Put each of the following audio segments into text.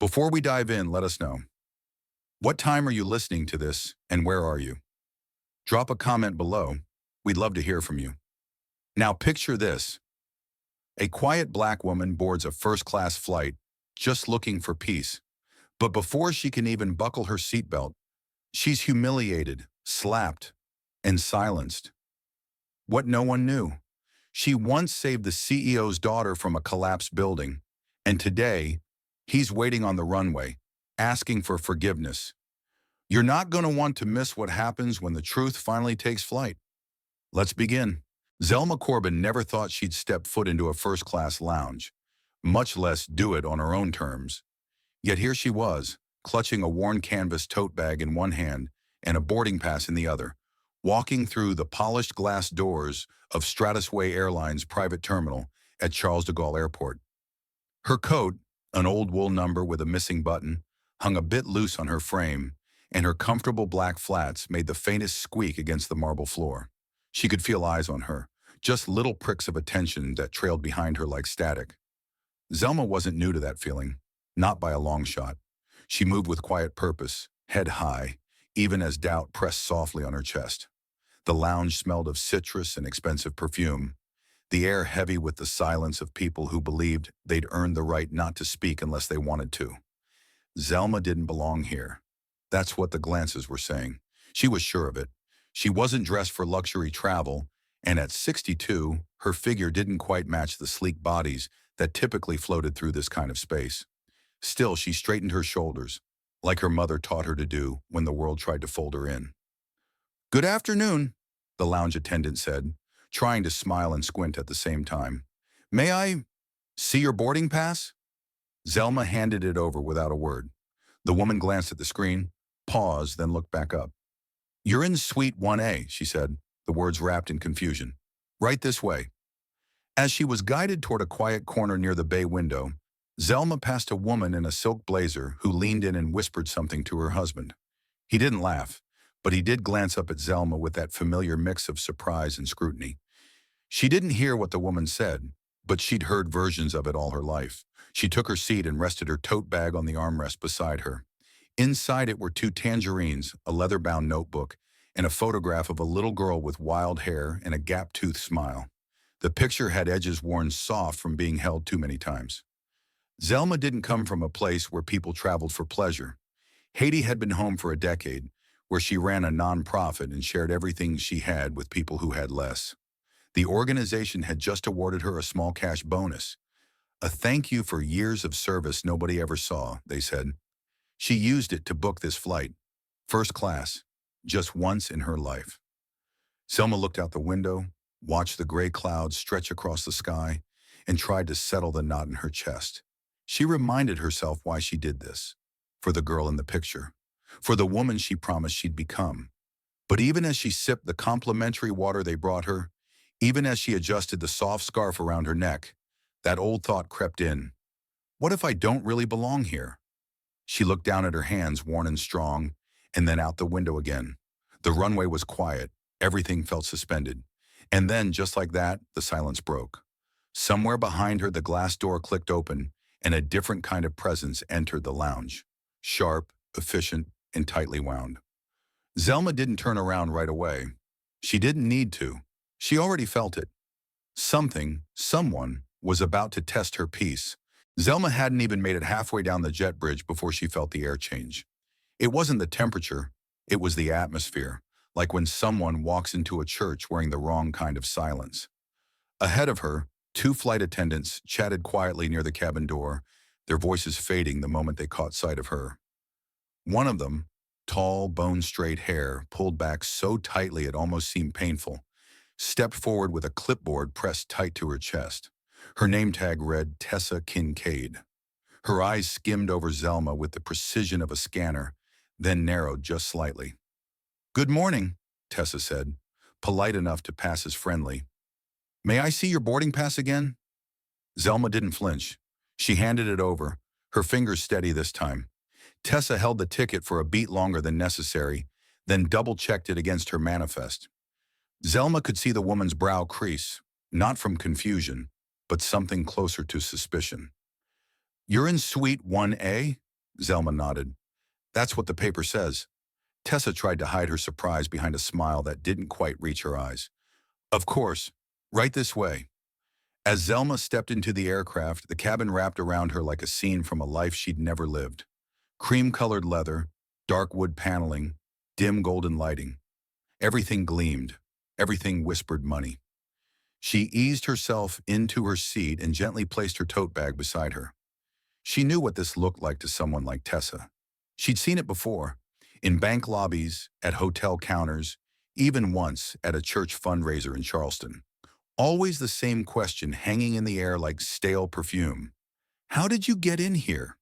Before we dive in, let us know. What time are you listening to this and where are you? Drop a comment below. We'd love to hear from you. Now picture this. A quiet black woman boards a first-class flight, just looking for peace. But before she can even buckle her seatbelt, she's humiliated, slapped, and silenced. What no one knew. She once saved the CEO's daughter from a collapsed building, and today, he's waiting on the runway, asking for forgiveness. You're not going to want to miss what happens when the truth finally takes flight. Let's begin. Zelma Corbin never thought she'd step foot into a first-class lounge, much less do it on her own terms. Yet here she was, clutching a worn canvas tote bag in one hand and a boarding pass in the other, walking through the polished glass doors of Stratusway Airlines' private terminal at Charles de Gaulle Airport. Her coat, an old wool number with a missing button, hung a bit loose on her frame, and her comfortable black flats made the faintest squeak against the marble floor. She could feel eyes on her, just little pricks of attention that trailed behind her like static. Zelma wasn't new to that feeling, not by a long shot. She moved with quiet purpose, head high, even as doubt pressed softly on her chest. The lounge smelled of citrus and expensive perfume, the air heavy with the silence of people who believed they'd earned the right not to speak unless they wanted to. Zelma didn't belong here. That's what the glances were saying. She was sure of it. She wasn't dressed for luxury travel, and at 62, her figure didn't quite match the sleek bodies that typically floated through this kind of space. Still, she straightened her shoulders, like her mother taught her to do when the world tried to fold her in. "Good afternoon," the lounge attendant said, trying to smile and squint at the same time. "May I see your boarding pass?" Zelma handed it over without a word. The woman glanced at the screen, paused, then looked back up. "You're in Suite 1A, she said, the words wrapped in confusion. "Right this way." As she was guided toward a quiet corner near the bay window, Zelma passed a woman in a silk blazer who leaned in and whispered something to her husband. He didn't laugh, but he did glance up at Zelma with that familiar mix of surprise and scrutiny. She didn't hear what the woman said, but she'd heard versions of it all her life. She took her seat and rested her tote bag on the armrest beside her. Inside it were two tangerines, a leather-bound notebook, and a photograph of a little girl with wild hair and a gap-toothed smile. The picture had edges worn soft from being held too many times. Zelma didn't come from a place where people traveled for pleasure. Haiti had been home for a decade, where she ran a non-profit and shared everything she had with people who had less. The organization had just awarded her a small cash bonus. A thank you for years of service nobody ever saw, they said. She used it to book this flight, first class, just once in her life. Selma looked out the window, watched the gray clouds stretch across the sky, and tried to settle the knot in her chest. She reminded herself why she did this. For the girl in the picture. For the woman she promised she'd become. But even as she sipped the complimentary water they brought her, even as she adjusted the soft scarf around her neck, that old thought crept in. What if I don't really belong here? She looked down at her hands, worn and strong, and then out the window again. The runway was quiet. Everything felt suspended. And then, just like that, the silence broke. Somewhere behind her, the glass door clicked open, and a different kind of presence entered the lounge. Sharp, efficient, and tightly wound. Zelma didn't turn around right away. She didn't need to. She already felt it. Something, someone, was about to test her peace. Zelma hadn't even made it halfway down the jet bridge before she felt the air change. It wasn't the temperature, it was the atmosphere, like when someone walks into a church wearing the wrong kind of silence. Ahead of her, two flight attendants chatted quietly near the cabin door, their voices fading the moment they caught sight of her. One of them, tall, bone-straight hair, pulled back so tightly it almost seemed painful, stepped forward with a clipboard pressed tight to her chest. Her name tag read Tessa Kincaid. Her eyes skimmed over Zelma with the precision of a scanner, then narrowed just slightly. "Good morning," Tessa said, polite enough to pass as friendly. "May I see your boarding pass again?" Zelma didn't flinch. She handed it over, her fingers steady this time. Tessa held the ticket for a beat longer than necessary, then double-checked it against her manifest. Zelma could see the woman's brow crease, not from confusion, but something closer to suspicion. "You're in Suite 1A?" Zelma nodded. That's what the paper says. Tessa tried to hide her surprise behind a smile that didn't quite reach her eyes. Of course, right this way. As Zelma stepped into the aircraft, the cabin wrapped around her like a scene from a life she'd never lived. Cream-colored leather, dark wood paneling, dim golden lighting. Everything gleamed. Everything whispered money. She eased herself into her seat and gently placed her tote bag beside her. She knew what this looked like to someone like Tessa. She'd seen it before, in bank lobbies, at hotel counters, even once at a church fundraiser in Charleston. Always the same question hanging in the air like stale perfume. How did you get in here?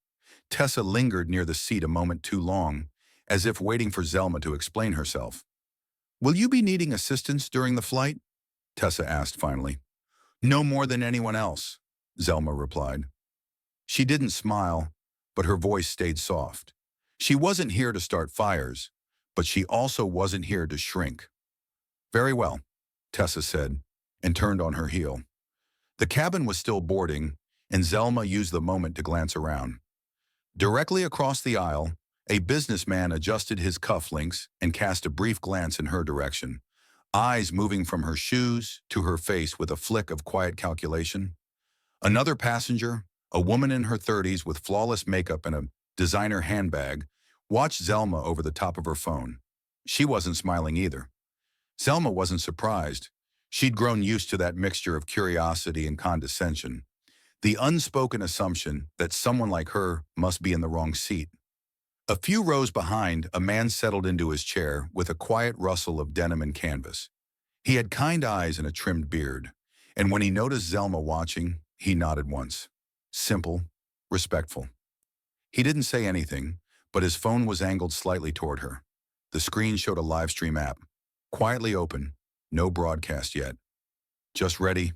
Tessa lingered near the seat a moment too long, as if waiting for Zelma to explain herself. Will you be needing assistance during the flight? Tessa asked finally. No more than anyone else, Zelma replied. She didn't smile, but her voice stayed soft. She wasn't here to start fires, but she also wasn't here to shrink. Very well, Tessa said, and turned on her heel. The cabin was still boarding, and Zelma used the moment to glance around. Directly across the aisle, a businessman adjusted his cufflinks and cast a brief glance in her direction, eyes moving from her shoes to her face with a flick of quiet calculation. Another passenger, a woman in her 30s with flawless makeup and a designer handbag, watched Zelma over the top of her phone. She wasn't smiling either. Zelma wasn't surprised. She'd grown used to that mixture of curiosity and condescension, the unspoken assumption that someone like her must be in the wrong seat. A few rows behind, a man settled into his chair with a quiet rustle of denim and canvas. He had kind eyes and a trimmed beard, and when he noticed Zelma watching, he nodded once. Simple, respectful. He didn't say anything, but his phone was angled slightly toward her. The screen showed a live stream app, quietly open, no broadcast yet. Just ready?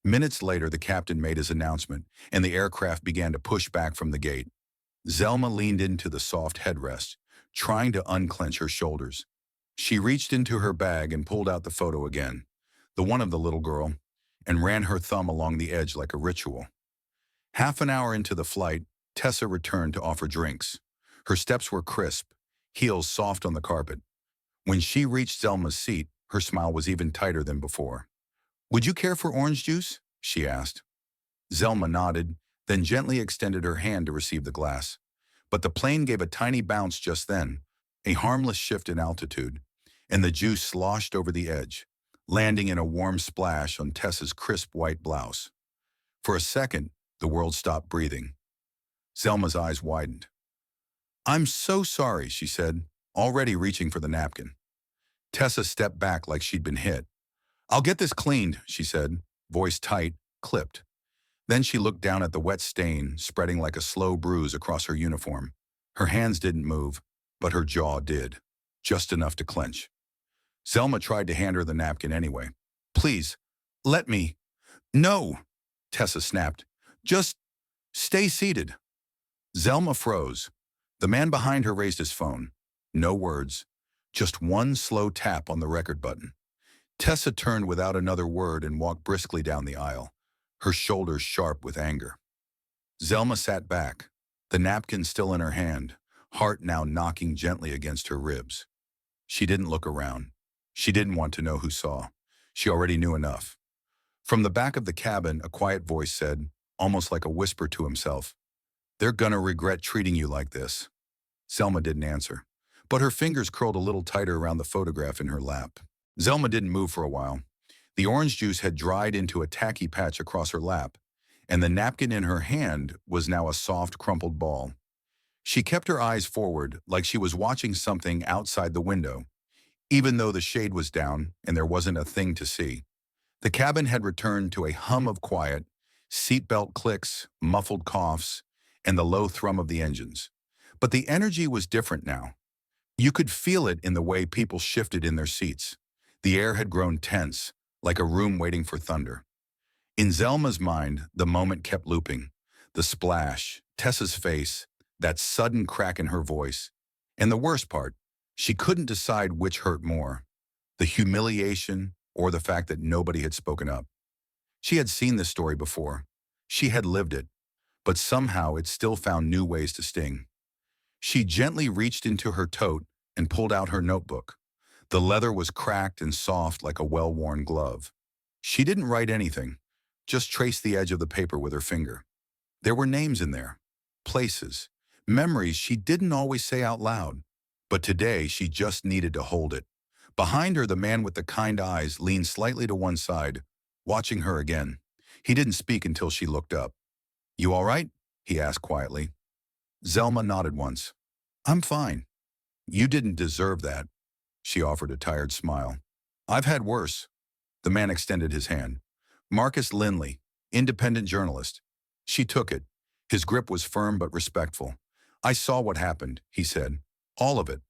Minutes later, the captain made his announcement, and the aircraft began to push back from the gate. Zelma leaned into the soft headrest, trying to unclench her shoulders. She reached into her bag and pulled out the photo again, the one of the little girl, and ran her thumb along the edge like a ritual. Half an hour into the flight, Tessa returned to offer drinks. Her steps were crisp, heels soft on the carpet. When she reached Zelma's seat, her smile was even tighter than before. Would you care for orange juice? She asked. Zelma nodded, then gently extended her hand to receive the glass. But the plane gave a tiny bounce just then, a harmless shift in altitude, and the juice sloshed over the edge, landing in a warm splash on Tessa's crisp white blouse. For a second, the world stopped breathing. Zelma's eyes widened. I'm so sorry, she said, already reaching for the napkin. Tessa stepped back like she'd been hit. I'll get this cleaned, she said, voice tight, clipped. Then she looked down at the wet stain spreading like a slow bruise across her uniform. Her hands didn't move, but her jaw did, just enough to clench. Zelma tried to hand her the napkin anyway. Please, let me. No, Tessa snapped. Just stay seated. Zelma froze. The man behind her raised his phone. No words, just one slow tap on the record button. Tessa turned without another word and walked briskly down the aisle, her shoulders sharp with anger. Zelma sat back, the napkin still in her hand, heart now knocking gently against her ribs. She didn't look around. She didn't want to know who saw. She already knew enough. From the back of the cabin, a quiet voice said, almost like a whisper to himself, "They're gonna regret treating you like this." Zelma didn't answer, but her fingers curled a little tighter around the photograph in her lap. Zelma didn't move for a while. The orange juice had dried into a tacky patch across her lap, and the napkin in her hand was now a soft, crumpled ball. She kept her eyes forward like she was watching something outside the window, even though the shade was down and there wasn't a thing to see. The cabin had returned to a hum of quiet, seatbelt clicks, muffled coughs, and the low thrum of the engines. But the energy was different now. You could feel it in the way people shifted in their seats. The air had grown tense, like a room waiting for thunder. In Zelma's mind, the moment kept looping. The splash, Tessa's face, that sudden crack in her voice. And the worst part, she couldn't decide which hurt more, the humiliation or the fact that nobody had spoken up. She had seen this story before. She had lived it. but somehow it still found new ways to sting. She gently reached into her tote and pulled out her notebook. The leather was cracked and soft like a well-worn glove. She didn't write anything, just traced the edge of the paper with her finger. There were names in there, places, memories she didn't always say out loud, but today she just needed to hold it. Behind her, the man with the kind eyes leaned slightly to one side, watching her again. He didn't speak until she looked up. "You all right?" he asked quietly. Zelma nodded once. "I'm fine." "You didn't deserve that," she offered a tired smile. "I've had worse." The man extended his hand. "Marcus Lindley, independent journalist." She took it. His grip was firm but respectful. "I saw what happened," he said. "All of it."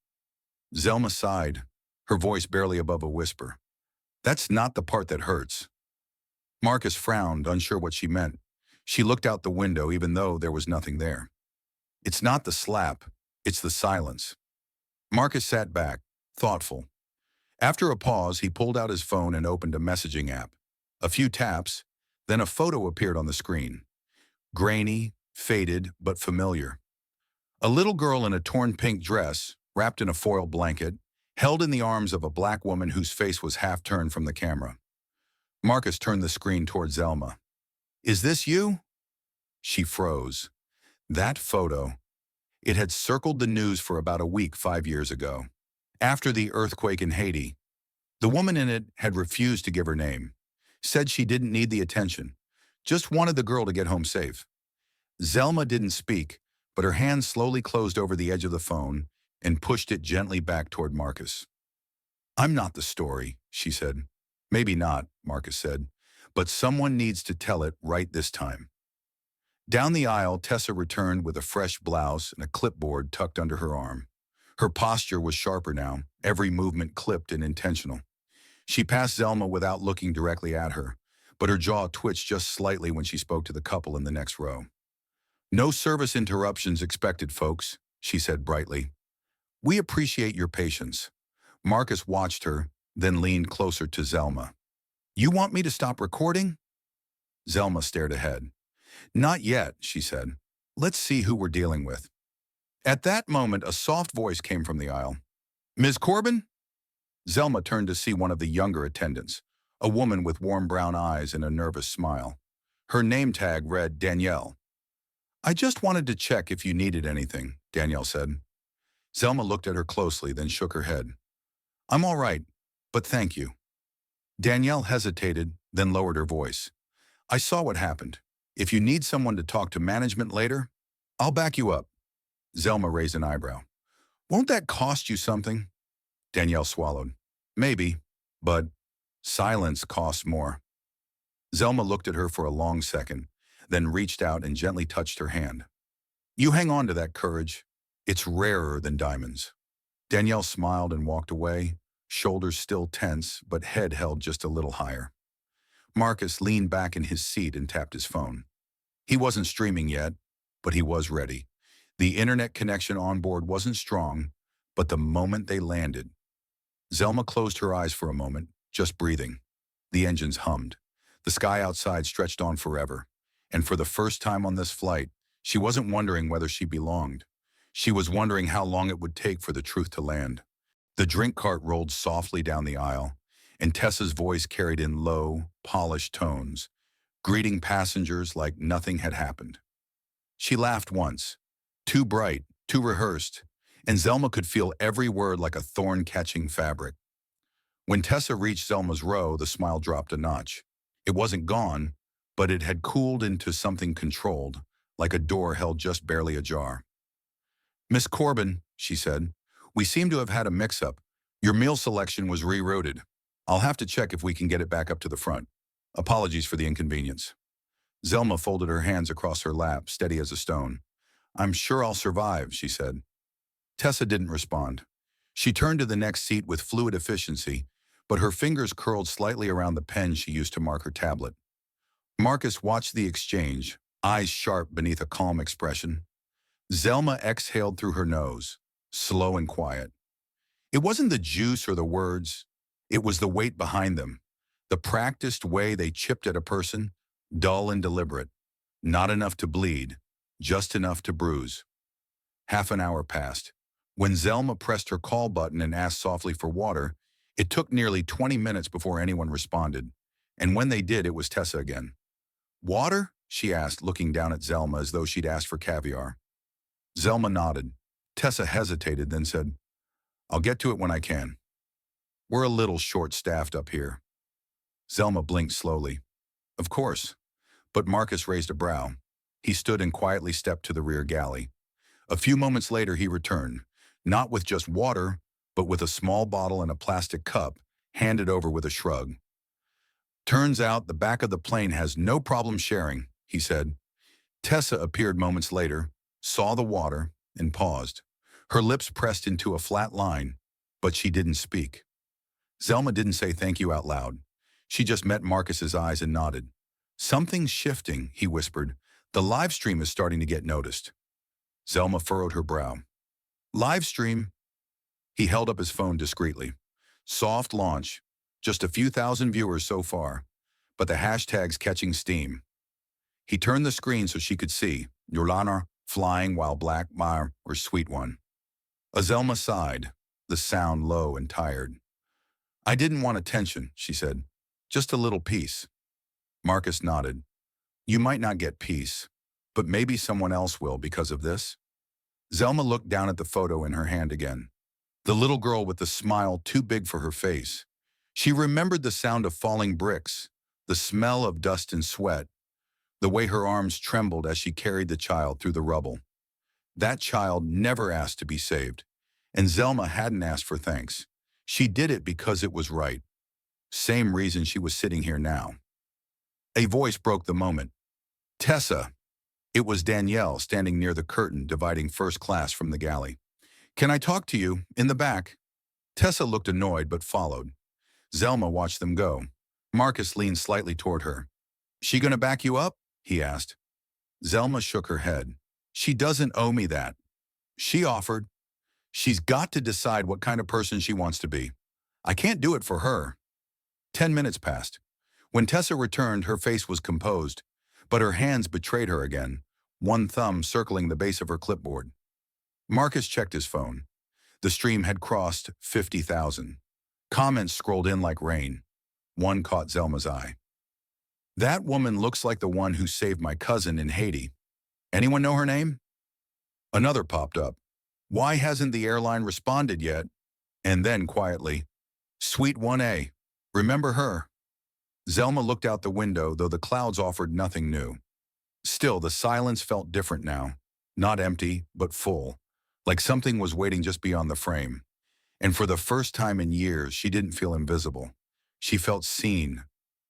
Zelma sighed, her voice barely above a whisper. "That's not the part that hurts." Marcus frowned, unsure what she meant. She looked out the window even though there was nothing there. "It's not the slap, it's the silence." Marcus sat back, thoughtful. After a pause, he pulled out his phone and opened a messaging app. A few taps, then a photo appeared on the screen. Grainy, faded, but familiar. A little girl in a torn pink dress, wrapped in a foil blanket, held in the arms of a black woman whose face was half turned from the camera. Marcus turned the screen toward Zelma. "Is this you?" She froze. That photo. It had circled the news for about a week 5 years ago. After the earthquake in Haiti, the woman in it had refused to give her name, said she didn't need the attention, just wanted the girl to get home safe. Zelma didn't speak, but her hand slowly closed over the edge of the phone and pushed it gently back toward Marcus. "I'm not the story," she said. "Maybe not," Marcus said, "but someone needs to tell it right this time." Down the aisle, Tessa returned with a fresh blouse and a clipboard tucked under her arm. Her posture was sharper now, every movement clipped and intentional. She passed Zelma without looking directly at her, but her jaw twitched just slightly when she spoke to the couple in the next row. "No service interruptions expected, folks," she said brightly. "We appreciate your patience." Marcus watched her, then leaned closer to Zelma. "You want me to stop recording?" Zelma stared ahead. "Not yet," she said. "Let's see who we're dealing with." At that moment, a soft voice came from the aisle. "Ms. Corbin?" Zelma turned to see one of the younger attendants, a woman with warm brown eyes and a nervous smile. Her name tag read Danielle. "I just wanted to check if you needed anything," Danielle said. Zelma looked at her closely, then shook her head. "I'm all right, but thank you." Danielle hesitated, then lowered her voice. "I saw what happened. If you need someone to talk to management later, I'll back you up." Zelma raised an eyebrow. "Won't that cost you something?" Danielle swallowed. "Maybe, but silence costs more." Zelma looked at her for a long second, then reached out and gently touched her hand. "You hang on to that courage. It's rarer than diamonds." Danielle smiled and walked away, shoulders still tense, but head held just a little higher. Marcus leaned back in his seat and tapped his phone. He wasn't streaming yet, but he was ready. The internet connection on board wasn't strong, but the moment they landed, Zelma closed her eyes for a moment, just breathing. The engines hummed. The sky outside stretched on forever. And for the first time on this flight, she wasn't wondering whether she belonged. She was wondering how long it would take for the truth to land. The drink cart rolled softly down the aisle, and Tessa's voice carried in low, polished tones, greeting passengers like nothing had happened. She laughed once, too bright, too rehearsed, and Zelma could feel every word like a thorn-catching fabric. When Tessa reached Zelma's row, the smile dropped a notch. It wasn't gone, but it had cooled into something controlled, like a door held just barely ajar. "Miss Corbin," she said, "we seem to have had a mix-up. Your meal selection was rerouted. I'll have to check if we can get it back up to the front. Apologies for the inconvenience." Zelma folded her hands across her lap, steady as a stone. "I'm sure I'll survive," she said. Tessa didn't respond. She turned to the next seat with fluid efficiency, but her fingers curled slightly around the pen she used to mark her tablet. Marcus watched the exchange, eyes sharp beneath a calm expression. Zelma exhaled through her nose, slow and quiet. It wasn't the juice or the words. It was the weight behind them, the practiced way they chipped at a person, dull and deliberate. Not enough to bleed, just enough to bruise. Half an hour passed. When Zelma pressed her call button and asked softly for water, it took nearly 20 minutes before anyone responded. And when they did, it was Tessa again. "Water?" she asked, looking down at Zelma as though she'd asked for caviar. Zelma nodded. Tessa hesitated, then said, "I'll get to it when I can. We're a little short-staffed up here." Zelma blinked slowly. "Of course." But Marcus raised a brow. He stood and quietly stepped to the rear galley. A few moments later he returned, not with just water, but with a small bottle and a plastic cup, handed over with a shrug. "Turns out the back of the plane has no problem sharing," he said. Tessa appeared moments later, saw the water, and paused. Her lips pressed into a flat line, but she didn't speak. Zelma didn't say thank you out loud. She just met Marcus's eyes and nodded. "Something's shifting," he whispered. "The live stream is starting to get noticed." Zelma furrowed her brow. "Live stream?" He held up his phone discreetly. "Soft launch. Just a few thousand viewers so far, but the hashtag's catching steam." He turned the screen so she could see Yolana flying while Black Mar or Sweet One. Zelma sighed, the sound low and tired. "I didn't want attention," she said. "Just a little peace." Marcus nodded. "You might not get peace, but maybe someone else will because of this." Zelma looked down at the photo in her hand again. The little girl with the smile too big for her face. She remembered the sound of falling bricks, the smell of dust and sweat, the way her arms trembled as she carried the child through the rubble. That child never asked to be saved, and Zelma hadn't asked for thanks. She did it because it was right. Same reason she was sitting here now. A voice broke the moment. "Tessa." It was Danielle standing near the curtain dividing first class from the galley. "Can I talk to you, in the back?" Tessa looked annoyed but followed. Zelma watched them go. Marcus leaned slightly toward her. "She gonna back you up?" he asked. Zelma shook her head. "She doesn't owe me that." She offered. "She's got to decide what kind of person she wants to be. I can't do it for her." 10 minutes passed. When Tessa returned, her face was composed, but her hands betrayed her again, one thumb circling the base of her clipboard. Marcus checked his phone. The stream had crossed 50,000. Comments scrolled in like rain. One caught Zelma's eye. "That woman looks like the one who saved my cousin in Haiti. Anyone know her name?" Another popped up. "Why hasn't the airline responded yet?" And then quietly, "Sweet 1A. Remember her?" Zelma looked out the window, though the clouds offered nothing new. Still, the silence felt different now. Not empty, but full, like something was waiting just beyond the frame. And for the first time in years, she didn't feel invisible. She felt seen,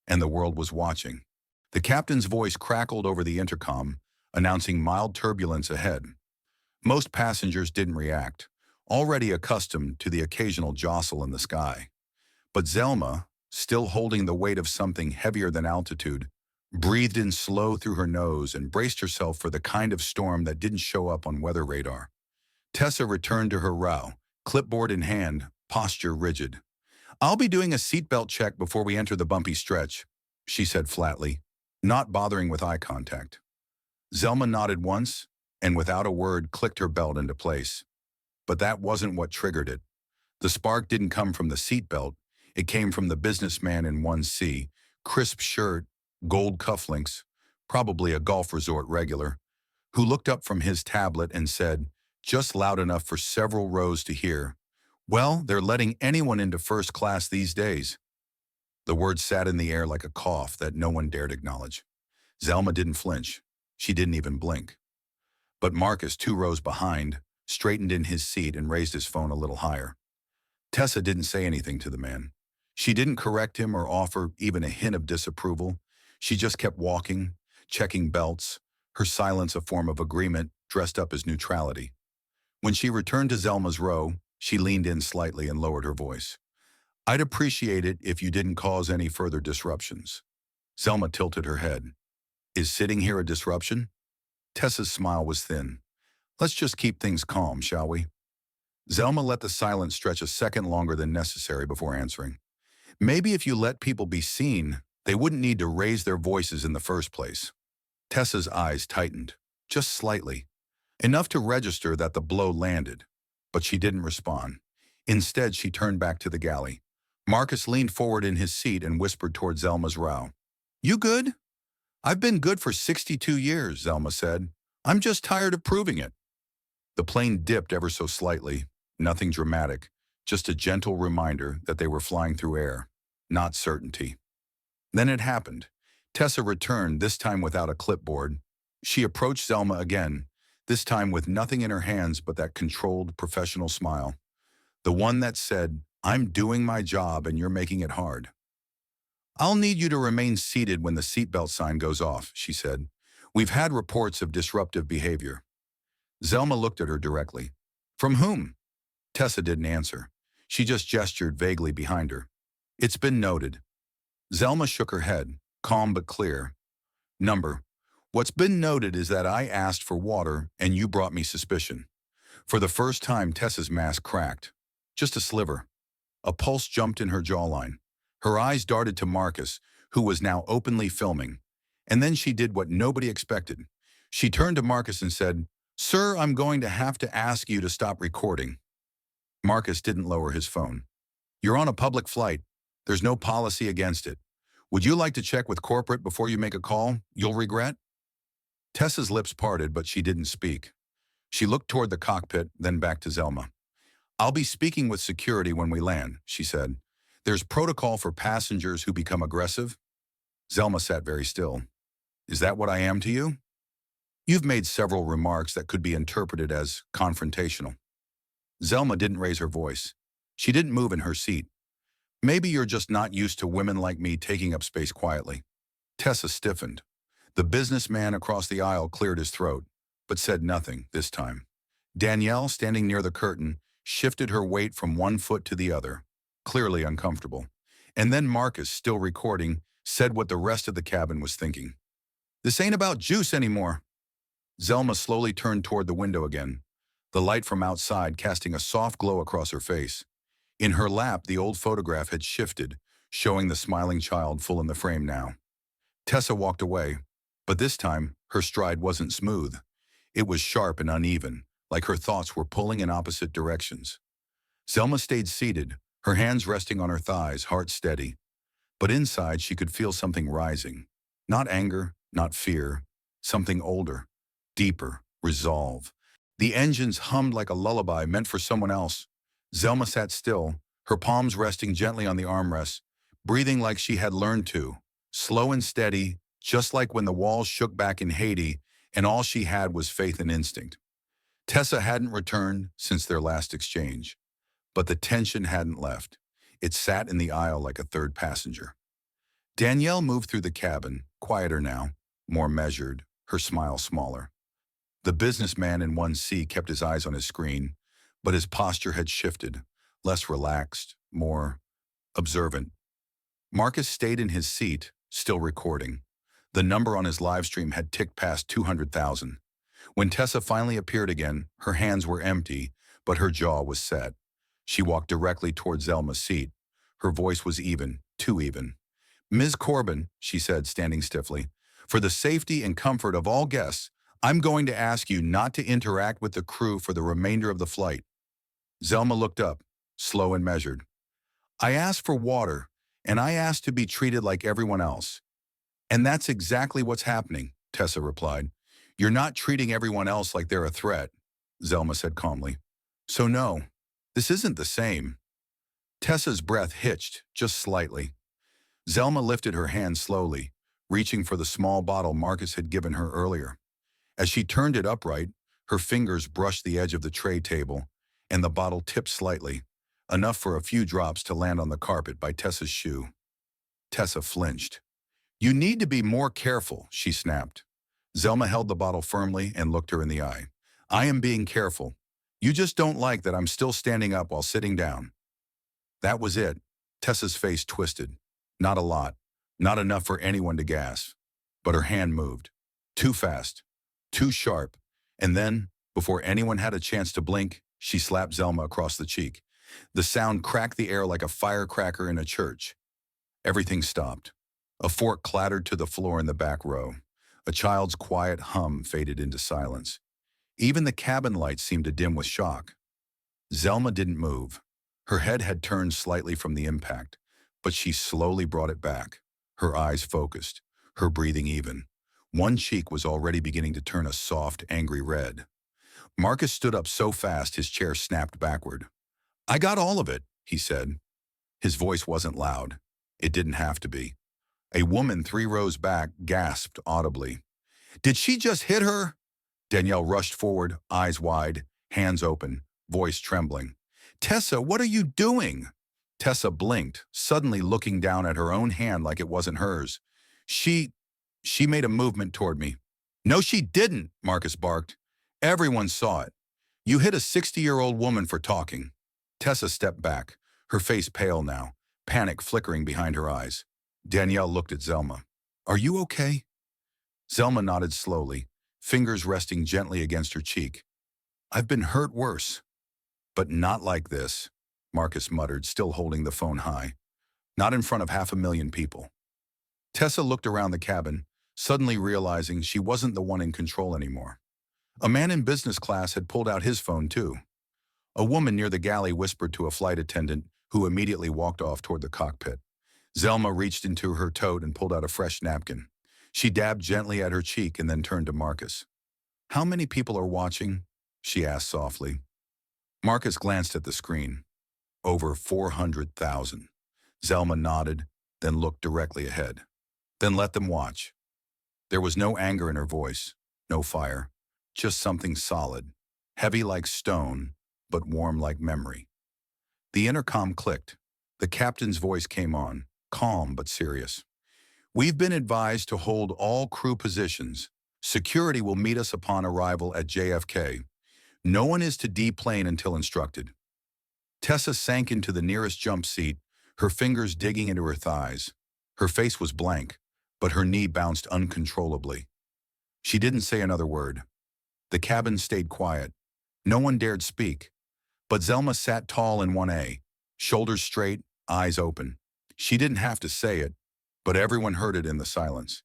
and the world was watching. The captain's voice crackled over the intercom, announcing mild turbulence ahead. Most passengers didn't react, already accustomed to the occasional jostle in the sky. But Zelma, still holding the weight of something heavier than altitude, breathed in slow through her nose and braced herself for the kind of storm that didn't show up on weather radar. Tessa returned to her row, clipboard in hand, posture rigid. "I'll be doing a seatbelt check before we enter the bumpy stretch," she said flatly, not bothering with eye contact. Zelma nodded once, and without a word clicked her belt into place. But that wasn't what triggered it. The spark didn't come from the seatbelt. It came from the businessman in 1C, crisp shirt, gold cufflinks, probably a golf resort regular, who looked up from his tablet and said, just loud enough for several rows to hear, "Well, they're letting anyone into first class these days." The word sat in the air like a cough that no one dared acknowledge. Zelma didn't flinch. She didn't even blink. But Marcus, 2 rows behind, straightened in his seat and raised his phone a little higher. Tessa didn't say anything to the man. She didn't correct him or offer even a hint of disapproval. She just kept walking, checking belts, her silence a form of agreement dressed up as neutrality. When she returned to Zelma's row, she leaned in slightly and lowered her voice. "I'd appreciate it if you didn't cause any further disruptions." Zelma tilted her head. "Is sitting here a disruption?" Tessa's smile was thin. "Let's just keep things calm, shall we?" Zelma let the silence stretch a second longer than necessary before answering. "Maybe if you let people be seen, they wouldn't need to raise their voices in the first place." Tessa's eyes tightened. just slightly, enough to register that the blow landed. But she didn't respond. Instead, she turned back to the galley. Marcus leaned forward in his seat and whispered toward Zelma's brow. "You good?" "I've been good for 62 years, Zelma said. "I'm just tired of proving it." The plane dipped ever so slightly, nothing dramatic, just a gentle reminder that they were flying through air, not certainty. Then it happened. Tessa returned, this time without a clipboard. She approached Zelma again, this time with nothing in her hands but that controlled, professional smile. The one that said, "I'm doing my job and you're making it hard." "I'll need you to remain seated when the seatbelt sign goes off," she said. "We've had reports of disruptive behavior." Zelma looked at her directly. "From whom?" Tessa didn't answer. She just gestured vaguely behind her. "It's been noted." Zelma shook her head, calm but clear. "Number, what's been noted is that I asked for water and you brought me suspicion." For the first time, Tessa's mask cracked. Just a sliver. A pulse jumped in her jawline. Her eyes darted to Marcus, who was now openly filming. And then she did what nobody expected. She turned to Marcus and said, "Sir, I'm going to have to ask you to stop recording." Marcus didn't lower his phone. "You're on a public flight. There's no policy against it. Would you like to check with corporate before you make a call you'll regret?" Tessa's lips parted, but she didn't speak. She looked toward the cockpit, then back to Zelma. "I'll be speaking with security when we land," she said. "There's protocol for passengers who become aggressive." Zelma sat very still. "Is that what I am to you?" "You've made several remarks that could be interpreted as confrontational." Zelma didn't raise her voice. She didn't move in her seat. "Maybe you're just not used to women like me taking up space quietly." Tessa stiffened. The businessman across the aisle cleared his throat, but said nothing this time. Danielle, standing near the curtain, shifted her weight from one foot to the other, clearly uncomfortable. And then Marcus, still recording, said what the rest of the cabin was thinking. "This ain't about juice anymore." Zelma slowly turned toward the window again, the light from outside casting a soft glow across her face. In her lap, the old photograph had shifted, showing the smiling child full in the frame now. Tessa walked away, but this time, her stride wasn't smooth. It was sharp and uneven, like her thoughts were pulling in opposite directions. Zelma stayed seated, her hands resting on her thighs, heart steady. But inside, she could feel something rising. Not anger, not fear. Something older, deeper, resolve. The engines hummed like a lullaby meant for someone else. Zelma sat still, her palms resting gently on the armrests, breathing like she had learned to, slow and steady, just like when the walls shook back in Haiti and all she had was faith and instinct. Tessa hadn't returned since their last exchange, but the tension hadn't left. It sat in the aisle like a third passenger. Danielle moved through the cabin, quieter now, more measured, her smile smaller. The businessman in 1C kept his eyes on his screen, but his posture had shifted, less relaxed, more observant. Marcus stayed in his seat, still recording. The number on his live stream had ticked past 200,000. When Tessa finally appeared again, her hands were empty, but her jaw was set. She walked directly toward Zelma's seat. Her voice was even, too even. "Ms. Corbin," she said, standing stiffly, "for the safety and comfort of all guests, I'm going to ask you not to interact with the crew for the remainder of the flight." Zelma looked up, slow and measured. "I asked for water, and I asked to be treated like everyone else." "And that's exactly what's happening," Tessa replied. "You're not treating everyone else like they're a threat," Zelma said calmly. "So no, this isn't the same." Tessa's breath hitched, just slightly. Zelma lifted her hand slowly, reaching for the small bottle Marcus had given her earlier. As she turned it upright, her fingers brushed the edge of the tray table, and the bottle tipped slightly, enough for a few drops to land on the carpet by Tessa's shoe. Tessa flinched. "You need to be more careful," she snapped. Zelma held the bottle firmly and looked her in the eye. "I am being careful. You just don't like that I'm still standing up while sitting down." That was it. Tessa's face twisted. Not a lot. Not enough for anyone to gasp. But her hand moved. Too fast. Too sharp. And then, before anyone had a chance to blink, she slapped Zelma across the cheek. The sound cracked the air like a firecracker in a church. Everything stopped. A fork clattered to the floor in the back row. A child's quiet hum faded into silence. Even the cabin lights seemed to dim with shock. Zelma didn't move. Her head had turned slightly from the impact, but she slowly brought it back, her eyes focused, her breathing even. One cheek was already beginning to turn a soft, angry red. Marcus stood up so fast his chair snapped backward. "I got all of it," he said. His voice wasn't loud. It didn't have to be. A woman 3 rows back gasped audibly. "Did she just hit her?" Danielle rushed forward, eyes wide, hands open, voice trembling. "Tessa, what are you doing?" Tessa blinked, suddenly looking down at her own hand like it wasn't hers. She made a movement toward me. "No, she didn't," Marcus barked. "Everyone saw it. You hit a 60-year-old woman for talking." Tessa stepped back, her face pale now, panic flickering behind her eyes. Danielle looked at Zelma. "Are you okay?" Zelma nodded slowly, fingers resting gently against her cheek. "I've been hurt worse." "But not like this," Marcus muttered, still holding the phone high. "Not in front of 500,000 people." Tessa looked around the cabin, suddenly realizing she wasn't the one in control anymore. A man in business class had pulled out his phone too. A woman near the galley whispered to a flight attendant, who immediately walked off toward the cockpit. Zelma reached into her tote and pulled out a fresh napkin. She dabbed gently at her cheek and then turned to Marcus. "How many people are watching?" she asked softly. Marcus glanced at the screen. "Over 400,000. Zelma nodded, then looked directly ahead. "Then let them watch." There was no anger in her voice, no fire, just something solid, heavy like stone, but warm like memory. The intercom clicked. The captain's voice came on, calm but serious. "We've been advised to hold all crew positions. Security will meet us upon arrival at JFK. No one is to deplane until instructed." Tessa sank into the nearest jump seat, her fingers digging into her thighs. Her face was blank, but her knee bounced uncontrollably. She didn't say another word. The cabin stayed quiet. No one dared speak. But Zelma sat tall in 1A, shoulders straight, eyes open. She didn't have to say it, but everyone heard it in the silence.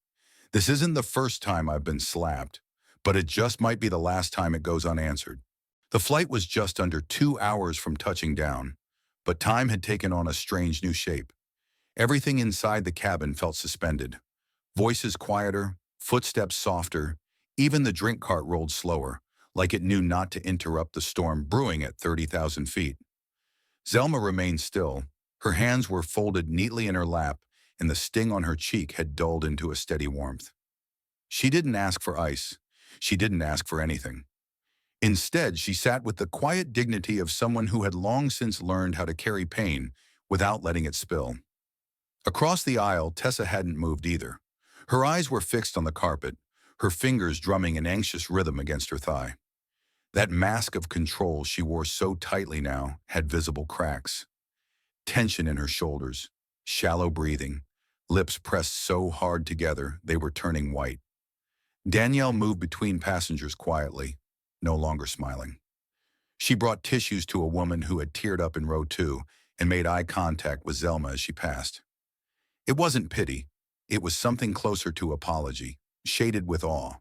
"This isn't the first time I've been slapped, but it just might be the last time it goes unanswered." The flight was just under 2 hours from touching down, but time had taken on a strange new shape. Everything inside the cabin felt suspended. Voices quieter, footsteps softer, even the drink cart rolled slower, like it knew not to interrupt the storm brewing at 30,000 feet. Zelma remained still. Her hands were folded neatly in her lap, and the sting on her cheek had dulled into a steady warmth. She didn't ask for ice. She didn't ask for anything. Instead, she sat with the quiet dignity of someone who had long since learned how to carry pain without letting it spill. Across the aisle, Tessa hadn't moved either. Her eyes were fixed on the carpet, her fingers drumming an anxious rhythm against her thigh. That mask of control she wore so tightly now had visible cracks. Tension in her shoulders, shallow breathing, lips pressed so hard together they were turning white. Danielle moved between passengers quietly, no longer smiling. She brought tissues to a woman who had teared up in row 2 and made eye contact with Zelma as she passed. It wasn't pity. It was something closer to apology, shaded with awe.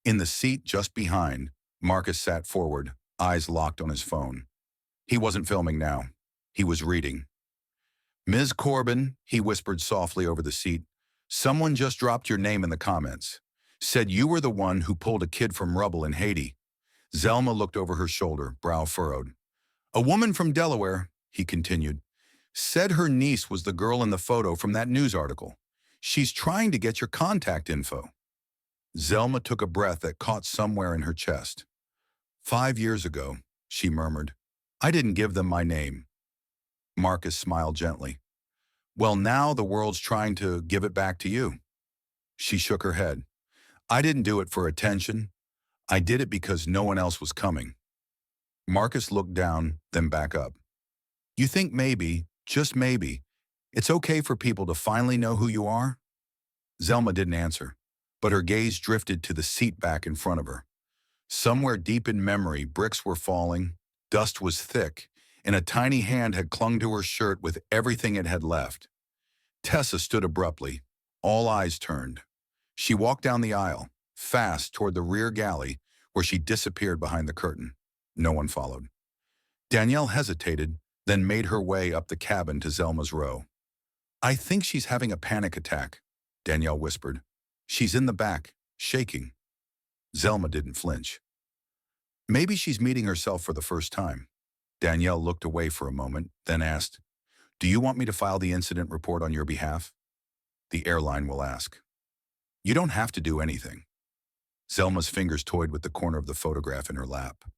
In the seat just behind, Marcus sat forward, eyes locked on his phone. He wasn't filming now. He was reading. "Ms. Corbin," he whispered softly over the seat, "someone just dropped your name in the comments. Said you were the one who pulled a kid from rubble in Haiti." Zelma looked over her shoulder, brow furrowed. "A woman from Delaware," he continued, "said her niece was the girl in the photo from that news article. She's trying to get your contact info." Zelma took a breath that caught somewhere in her chest. "5 years ago," she murmured. "I didn't give them my name." Marcus smiled gently. "Well, now the world's trying to give it back to you." She shook her head. "I didn't do it for attention. I did it because no one else was coming." Marcus looked down, then back up. "You think maybe, just maybe, it's okay for people to finally know who you are?" Zelma didn't answer, but her gaze drifted to the seat back in front of her. Somewhere deep in memory, bricks were falling, dust was thick, and a tiny hand had clung to her shirt with everything it had left. Tessa stood abruptly, all eyes turned. She walked down the aisle, fast toward the rear galley, where she disappeared behind the curtain. No one followed. Danielle hesitated, then made her way up the cabin to Zelma's row. "I think she's having a panic attack," Danielle whispered. "She's in the back, shaking." Zelma didn't flinch. "Maybe she's meeting herself for the first time." Danielle looked away for a moment, then asked, "Do you want me to file the incident report on your behalf?" "The airline will ask." "You don't have to do anything." Zelma's fingers toyed with the corner of the photograph in her lap.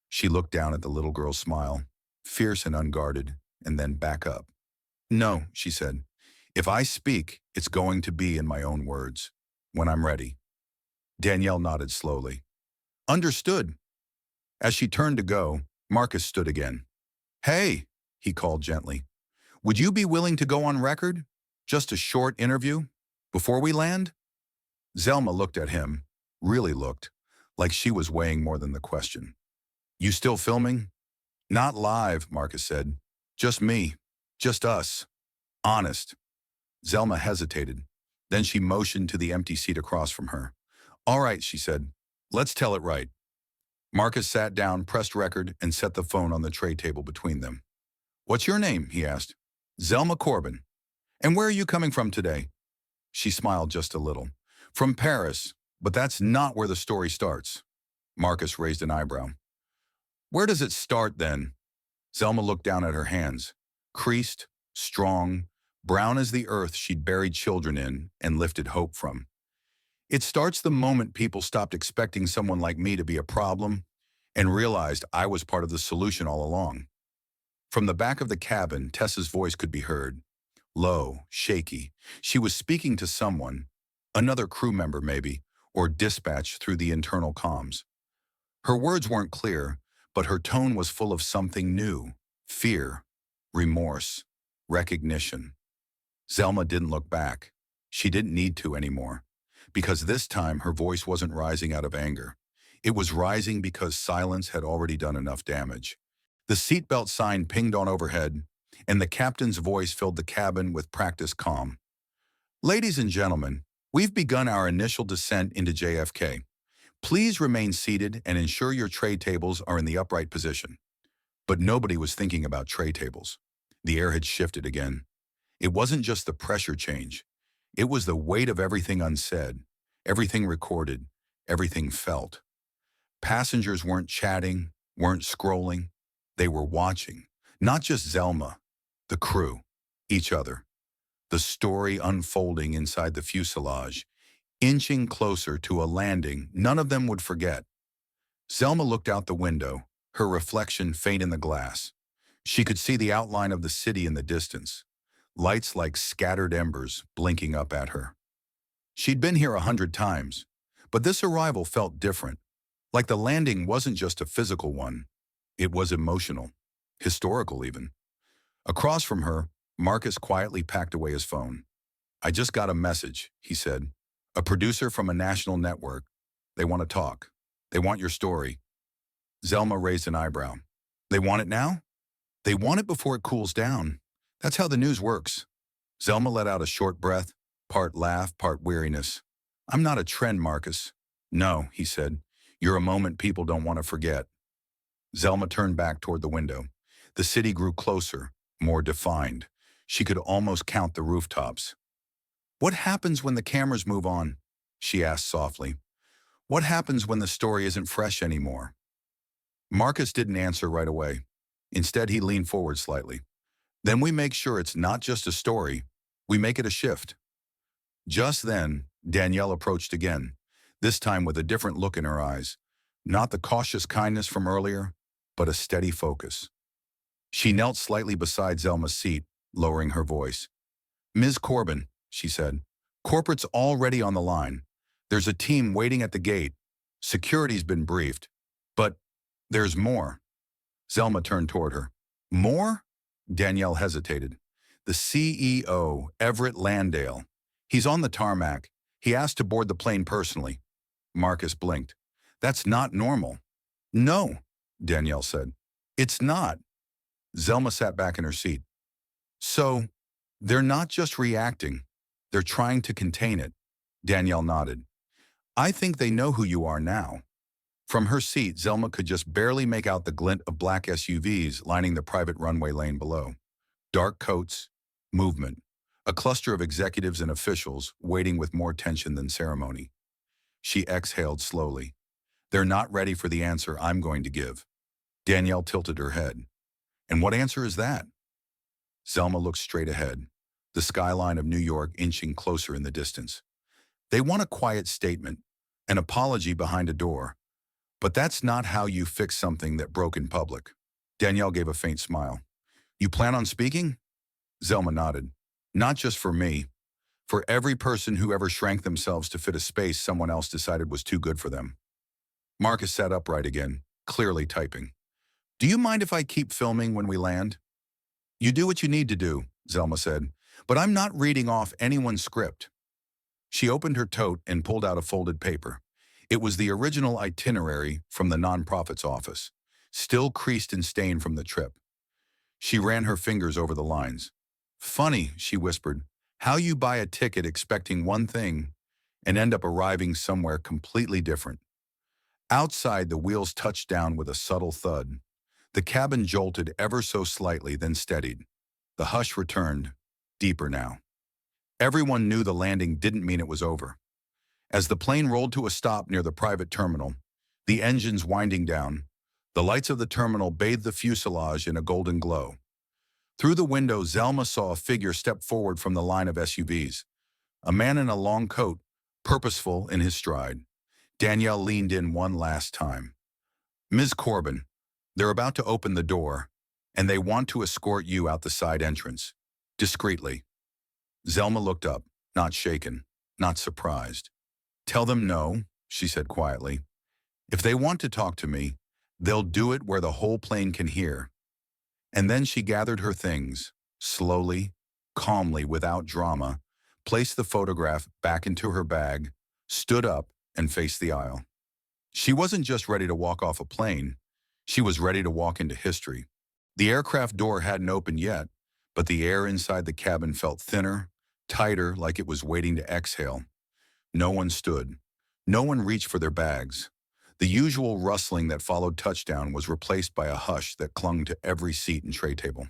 She looked down at the little girl's smile, fierce and unguarded, and then back up. "No," she said. "If I speak, it's going to be in my own words. When I'm ready." Danielle nodded slowly. "Understood." As she turned to go, Marcus stood again. "Hey," he called gently. "Would you be willing to go on record? Just a short interview? Before we land?" Zelma looked at him, really looked, like she was weighing more than the question. "You still filming?" "Not live," Marcus said. "Just me. Just us. Honest." Zelma hesitated. Then she motioned to the empty seat across from her. "All right," she said. "Let's tell it right." Marcus sat down, pressed record, and set the phone on the tray table between them. "What's your name?" he asked. "Zelma Corbin." "And where are you coming from today?" She smiled just a little. "From Paris, but that's not where the story starts." Marcus raised an eyebrow. "Where does it start, then?" Zelma looked down at her hands, creased, strong, brown as the earth she'd buried children in and lifted hope from. "It starts the moment people stopped expecting someone like me to be a problem and realized I was part of the solution all along." From the back of the cabin, Tessa's voice could be heard. Low, shaky, she was speaking to someone, another crew member maybe, or dispatch through the internal comms. Her words weren't clear, but her tone was full of something new: fear, remorse, recognition. Zelma didn't look back. She didn't need to anymore, because this time her voice wasn't rising out of anger. It was rising because silence had already done enough damage. The seatbelt sign pinged on overhead, and the captain's voice filled the cabin with practiced calm. "Ladies and gentlemen, we've begun our initial descent into JFK. Please remain seated and ensure your tray tables are in the upright position." But nobody was thinking about tray tables. The air had shifted again. It wasn't just the pressure change. It was the weight of everything unsaid, everything recorded, everything felt. Passengers weren't chatting, weren't scrolling. They were watching. Not just Zelma, the crew, each other. The story unfolding inside the fuselage, inching closer to a landing none of them would forget. Zelma looked out the window, her reflection faint in the glass. She could see the outline of the city in the distance, lights like scattered embers blinking up at her. She'd been here 100 times, but this arrival felt different, like the landing wasn't just a physical one. It was emotional, historical even. Across from her, Marcus quietly packed away his phone. "I just got a message," he said. "A producer from a national network. They want to talk. They want your story." Zelma raised an eyebrow. "They want it now?" "They want it before it cools down. That's how the news works." Zelma let out a short breath, part laugh, part weariness. "I'm not a trend, Marcus." "No," he said. "You're a moment people don't want to forget." Zelma turned back toward the window. The city grew closer, more defined. She could almost count the rooftops. "What happens when the cameras move on?" she asked softly. "What happens when the story isn't fresh anymore?" Marcus didn't answer right away. Instead, he leaned forward slightly. "Then we make sure it's not just a story. We make it a shift." Just then, Danielle approached again, this time with a different look in her eyes. Not the cautious kindness from earlier, but a steady focus. She knelt slightly beside Zelma's seat, lowering her voice. "Ms. Corbin," she said, "corporate's already on the line. There's a team waiting at the gate. Security's been briefed. But there's more." Zelma turned toward her. "More?" Danielle hesitated. "The CEO, Everett Landale. He's on the tarmac. He asked to board the plane personally." Marcus blinked. "That's not normal." "No," Danielle said. "It's not." Zelma sat back in her seat. "So, they're not just reacting. They're trying to contain it. Danielle nodded. I think they know who you are now. From her seat, Zelma could just barely make out the glint of black SUVs lining the private runway lane below. Dark coats, movement, a cluster of executives and officials waiting with more tension than ceremony. She exhaled slowly. They're not ready for the answer I'm going to give. Danielle tilted her head. And what answer is that? Zelma looked straight ahead, the skyline of New York inching closer in the distance. They want a quiet statement, an apology behind a door. But that's not how you fix something that broke in public. Danielle gave a faint smile. You plan on speaking? Zelma nodded. Not just for me. For every person who ever shrank themselves to fit a space someone else decided was too good for them. Marcus sat upright again, clearly typing. Do you mind if I keep filming when we land? You do what you need to do, Zelma said, but I'm not reading off anyone's script. She opened her tote and pulled out a folded paper. It was the original itinerary from the nonprofit's office, still creased and stained from the trip. She ran her fingers over the lines. Funny, she whispered, how you buy a ticket expecting one thing and end up arriving somewhere completely different. Outside, the wheels touched down with a subtle thud. The cabin jolted ever so slightly, then steadied. The hush returned, deeper now. Everyone knew the landing didn't mean it was over. As the plane rolled to a stop near the private terminal, the engines winding down, the lights of the terminal bathed the fuselage in a golden glow. Through the window, Zelma saw a figure step forward from the line of SUVs, a man in a long coat, purposeful in his stride. Danielle leaned in one last time. Ms. Corbin, they're about to open the door, and they want to escort you out the side entrance, discreetly. Zelma looked up, not shaken, not surprised. Tell them no, she said quietly. If they want to talk to me, they'll do it where the whole plane can hear. And then she gathered her things, slowly, calmly, without drama, placed the photograph back into her bag, stood up, and faced the aisle. She wasn't just ready to walk off a plane, she was ready to walk into history. The aircraft door hadn't opened yet, but the air inside the cabin felt thinner, tighter, like it was waiting to exhale. No one stood. No one reached for their bags. The usual rustling that followed touchdown was replaced by a hush that clung to every seat and tray table.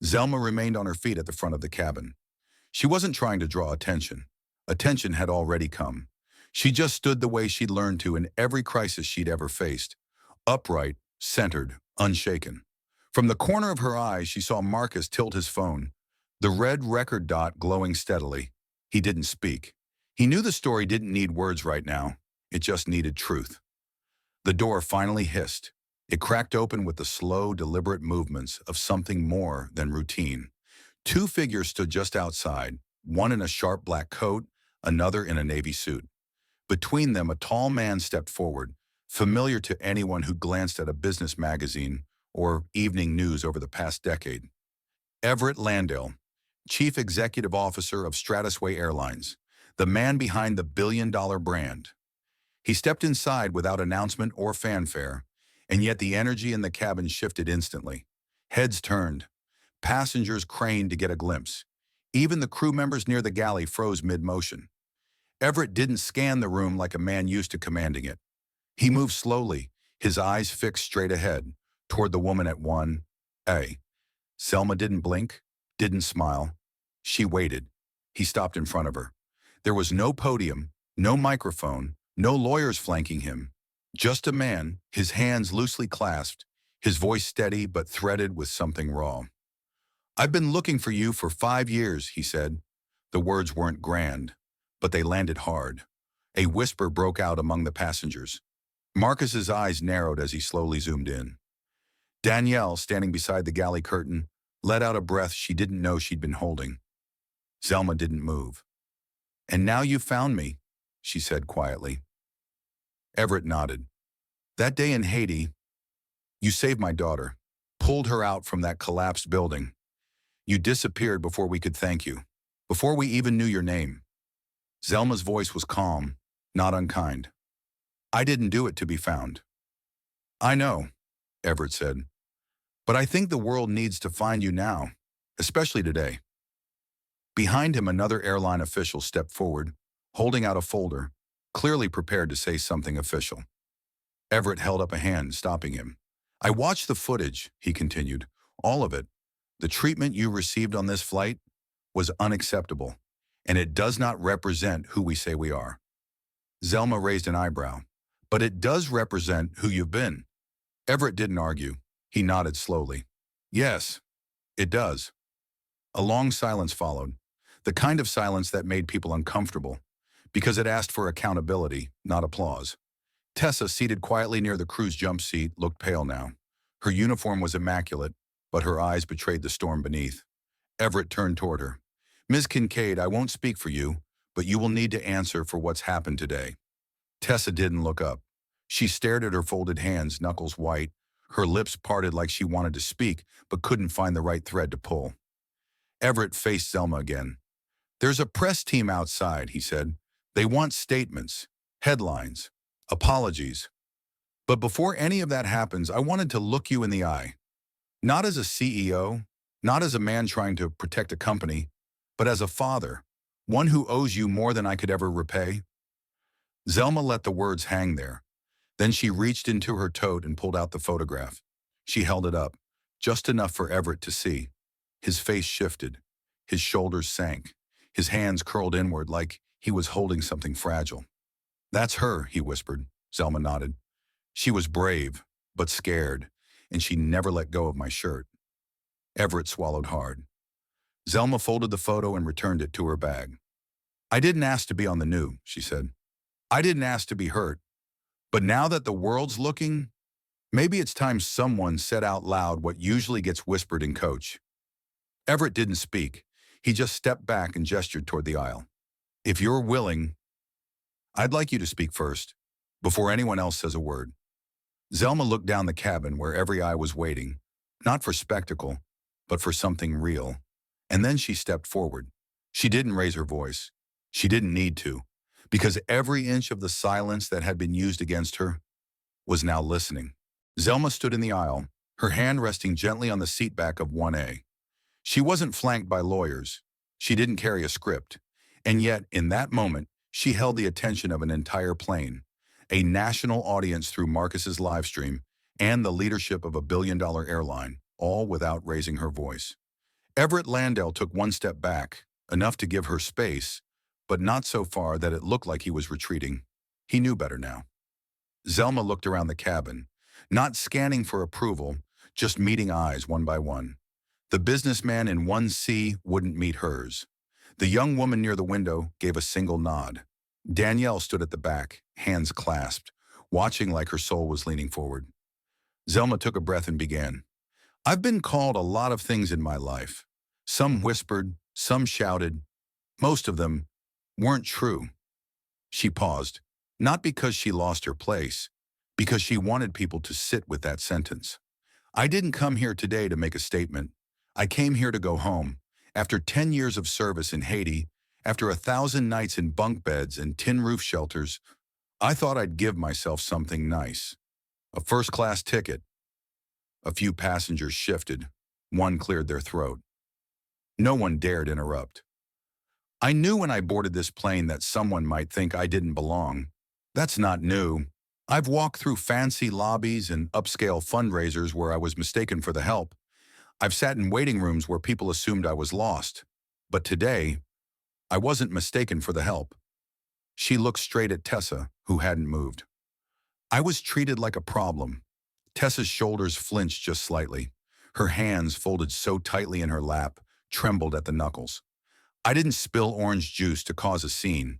Zelma remained on her feet at the front of the cabin. She wasn't trying to draw attention. Attention had already come. She just stood the way she'd learned to in every crisis she'd ever faced. Upright, centered, unshaken. From the corner of her eye, she saw Marcus tilt his phone, the red record dot glowing steadily. He didn't speak. He knew the story didn't need words right now. It just needed truth. The door finally hissed. It cracked open with the slow, deliberate movements of something more than routine. Two figures stood just outside, one in a sharp black coat, another in a navy suit. Between them, a tall man stepped forward, familiar to anyone who glanced at a business magazine or evening news over the past decade. Everett Landale, Chief Executive Officer of Stratusway Airlines, the man behind the billion-dollar brand. He stepped inside without announcement or fanfare, and yet the energy in the cabin shifted instantly. Heads turned. Passengers craned to get a glimpse. Even the crew members near the galley froze mid-motion. Everett didn't scan the room like a man used to commanding it. He moved slowly, his eyes fixed straight ahead, toward the woman at 1A. Selma didn't blink, didn't smile. She waited. He stopped in front of her. There was no podium, no microphone, no lawyers flanking him. Just a man, his hands loosely clasped, his voice steady but threaded with something raw. I've been looking for you for 5 years, he said. The words weren't grand, but they landed hard. A whisper broke out among the passengers. Marcus's eyes narrowed as he slowly zoomed in. Danielle, standing beside the galley curtain, let out a breath she didn't know she'd been holding. Zelma didn't move. And now you found me, she said quietly. Everett nodded. That day in Haiti, you saved my daughter, pulled her out from that collapsed building. You disappeared before we could thank you, before we even knew your name. Zelma's voice was calm, not unkind. I didn't do it to be found. I know, Everett said, but I think the world needs to find you now, especially today. Behind him, another airline official stepped forward, holding out a folder, clearly prepared to say something official. Everett held up a hand, stopping him. I watched the footage, he continued. All of it. The treatment you received on this flight was unacceptable, and it does not represent who we say we are. Zelma raised an eyebrow. But it does represent who you've been. Everett didn't argue. He nodded slowly. Yes, it does. A long silence followed, the kind of silence that made people uncomfortable, because it asked for accountability, not applause. Tessa, seated quietly near the crew's jump seat, looked pale now. Her uniform was immaculate, but her eyes betrayed the storm beneath. Everett turned toward her. Ms. Kincaid, I won't speak for you, but you will need to answer for what's happened today. Tessa didn't look up. She stared at her folded hands, knuckles white, her lips parted like she wanted to speak, but couldn't find the right thread to pull. Everett faced Zelma again. There's a press team outside, he said. They want statements, headlines, apologies. But before any of that happens, I wanted to look you in the eye. Not as a CEO, not as a man trying to protect a company, but as a father, one who owes you more than I could ever repay. Zelma let the words hang there. Then she reached into her tote and pulled out the photograph. She held it up, just enough for Everett to see. His face shifted. His shoulders sank. His hands curled inward like he was holding something fragile. That's her, he whispered. Zelma nodded. She was brave, but scared, and she never let go of my shirt. Everett swallowed hard. Zelma folded the photo and returned it to her bag. I didn't ask to be on the news, she said. I didn't ask to be hurt. But now that the world's looking, maybe it's time someone said out loud what usually gets whispered in coach. Everett didn't speak. He just stepped back and gestured toward the aisle. If you're willing, I'd like you to speak first, before anyone else says a word. Zelma looked down the cabin where every eye was waiting, not for spectacle, but for something real. And then she stepped forward. She didn't raise her voice. She didn't need to, because every inch of the silence that had been used against her was now listening. Zelma stood in the aisle, her hand resting gently on the seatback of 1A. She wasn't flanked by lawyers. She didn't carry a script. And yet, in that moment, she held the attention of an entire plane, a national audience through Marcus's live stream, and the leadership of a billion-dollar airline, all without raising her voice. Everett Landell took one step back, enough to give her space, but not so far that it looked like he was retreating. He knew better now. Zelma looked around the cabin, not scanning for approval, just meeting eyes one by one. The businessman in 1C wouldn't meet hers. The young woman near the window gave a single nod. Danielle stood at the back, hands clasped, watching like her soul was leaning forward. Zelma took a breath and began. I've been called a lot of things in my life. Some whispered, some shouted. Most of them weren't true. She paused, not because she lost her place, because she wanted people to sit with that sentence. I didn't come here today to make a statement. I came here to go home. After 10 years of service in Haiti, after 1,000 nights in bunk beds and tin roof shelters, I thought I'd give myself something nice. A first-class ticket. A few passengers shifted. One cleared their throat. No one dared interrupt. I knew when I boarded this plane that someone might think I didn't belong. That's not new. I've walked through fancy lobbies and upscale fundraisers where I was mistaken for the help. I've sat in waiting rooms where people assumed I was lost. But today, I wasn't mistaken for the help. She looked straight at Tessa, who hadn't moved. I was treated like a problem. Tessa's shoulders flinched just slightly. Her hands, folded so tightly in her lap, trembled at the knuckles. I didn't spill orange juice to cause a scene.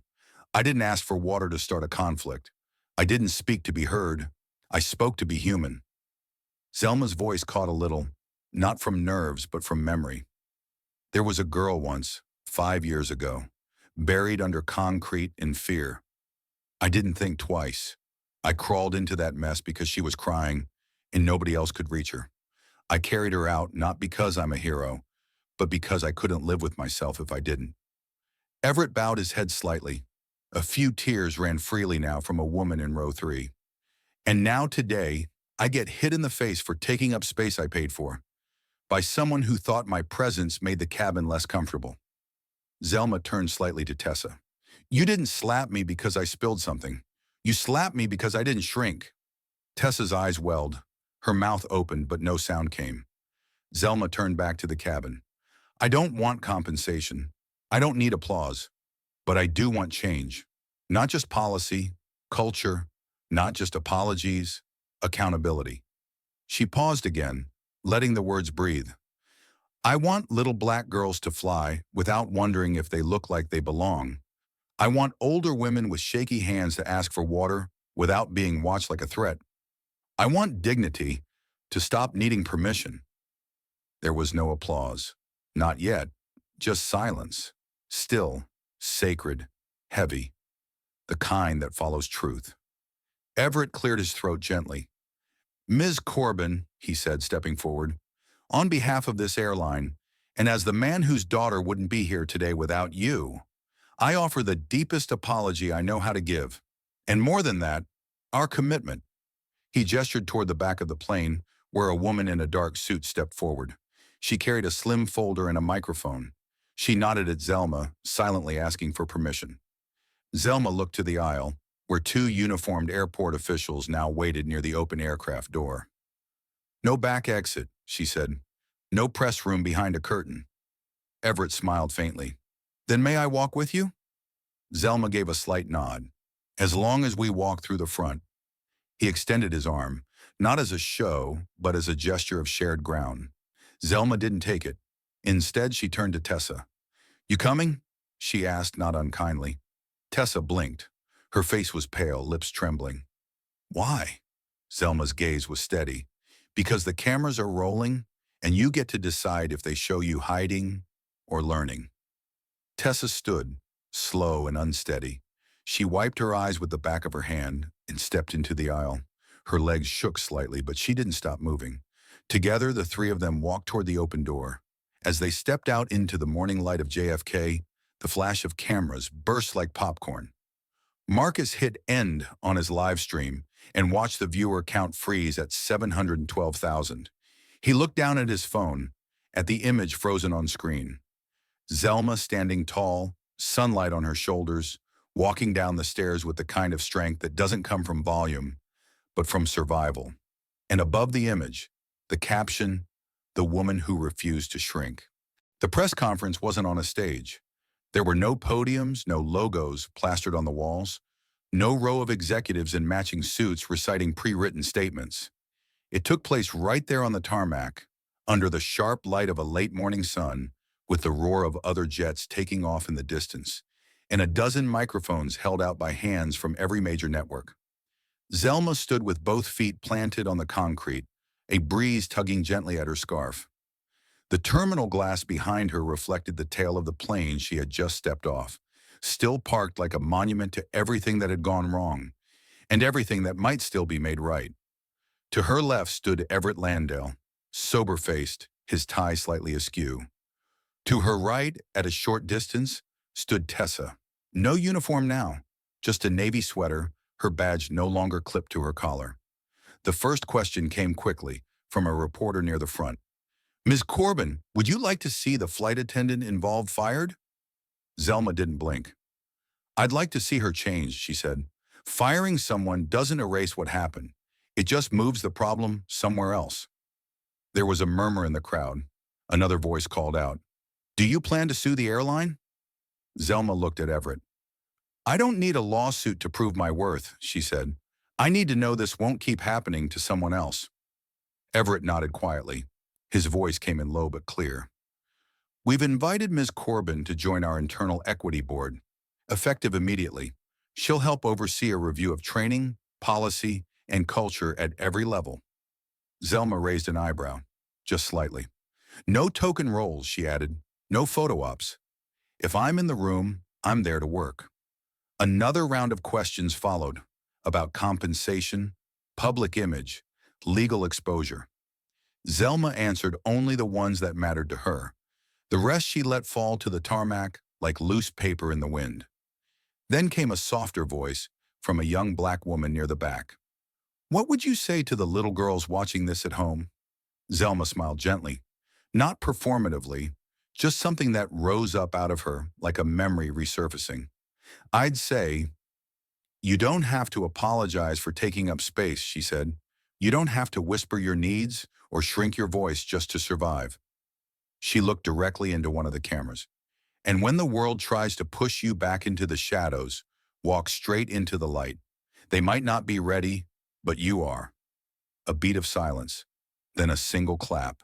I didn't ask for water to start a conflict. I didn't speak to be heard. I spoke to be human. Zelma's voice caught a little, not from nerves, but from memory. There was a girl once, 5 years ago, buried under concrete in fear. I didn't think twice. I crawled into that mess because she was crying and nobody else could reach her. I carried her out not because I'm a hero, but because I couldn't live with myself if I didn't. Everett bowed his head slightly. A few tears ran freely now from a woman in row 3. And now today, I get hit in the face for taking up space I paid for, by someone who thought my presence made the cabin less comfortable. Zelma turned slightly to Tessa. You didn't slap me because I spilled something. You slapped me because I didn't shrink. Tessa's eyes welled. Her mouth opened, but no sound came. Zelma turned back to the cabin. I don't want compensation. I don't need applause. But I do want change. Not just policy, culture, not just apologies, accountability. She paused again, letting the words breathe. I want little black girls to fly without wondering if they look like they belong. I want older women with shaky hands to ask for water without being watched like a threat. I want dignity to stop needing permission. There was no applause. Not yet. Just silence. Still, sacred, heavy. The kind that follows truth. Everett cleared his throat gently. Ms. Corbin, he said, stepping forward, on behalf of this airline, and as the man whose daughter wouldn't be here today without you, I offer the deepest apology I know how to give. And more than that, our commitment. He gestured toward the back of the plane, where a woman in a dark suit stepped forward. She carried a slim folder and a microphone. She nodded at Zelma, silently asking for permission. Zelma looked to the aisle, where two uniformed airport officials now waited near the open aircraft door. No back exit, she said. No press room behind a curtain. Everett smiled faintly. Then may I walk with you? Zelma gave a slight nod. As long as we walk through the front. He extended his arm, not as a show, but as a gesture of shared ground. Zelma didn't take it. Instead, she turned to Tessa. You coming? She asked, not unkindly. Tessa blinked. Her face was pale, lips trembling. Why? Zelma's gaze was steady. Because the cameras are rolling, and you get to decide if they show you hiding or learning. Tessa stood, slow and unsteady. She wiped her eyes with the back of her hand and stepped into the aisle. Her legs shook slightly, but she didn't stop moving. Together, the three of them walked toward the open door. As they stepped out into the morning light of JFK, the flash of cameras burst like popcorn. Marcus hit end on his live stream and watched the viewer count freeze at 712,000. He looked down at his phone, at the image frozen on screen. Zelma standing tall, sunlight on her shoulders, walking down the stairs with the kind of strength that doesn't come from volume, but from survival. And above the image, the caption, "The woman who refused to shrink." The press conference wasn't on a stage. There were no podiums, no logos plastered on the walls, no row of executives in matching suits reciting pre-written statements. It took place right there on the tarmac, under the sharp light of a late morning sun, with the roar of other jets taking off in the distance, and a dozen microphones held out by hands from every major network. Zelma stood with both feet planted on the concrete, a breeze tugging gently at her scarf. The terminal glass behind her reflected the tail of the plane she had just stepped off, still parked like a monument to everything that had gone wrong, and everything that might still be made right. To her left stood Everett Landale, sober-faced, his tie slightly askew. To her right, at a short distance, stood Tessa. No uniform now, just a navy sweater, her badge no longer clipped to her collar. The first question came quickly, from a reporter near the front. Ms. Corbin, would you like to see the flight attendant involved fired? Zelma didn't blink. I'd like to see her changed, she said. Firing someone doesn't erase what happened. It just moves the problem somewhere else. There was a murmur in the crowd. Another voice called out, Do you plan to sue the airline? Zelma looked at Everett. I don't need a lawsuit to prove my worth, she said. I need to know this won't keep happening to someone else. Everett nodded quietly. His voice came in low but clear. We've invited Ms. Corbin to join our internal equity board, effective immediately. She'll help oversee a review of training, policy, and culture at every level. Zelma raised an eyebrow, just slightly. No token roles, she added. No photo ops. If I'm in the room, I'm there to work. Another round of questions followed about compensation, public image, legal exposure. Zelma answered only the ones that mattered to her. The rest she let fall to the tarmac like loose paper in the wind. Then came a softer voice from a young black woman near the back. What would you say to the little girls watching this at home? Zelma smiled gently, not performatively, just something that rose up out of her like a memory resurfacing. I'd say, you don't have to apologize for taking up space, she said. You don't have to whisper your needs or shrink your voice just to survive. She looked directly into one of the cameras. And when the world tries to push you back into the shadows, walk straight into the light. They might not be ready, but you are. A beat of silence, then a single clap,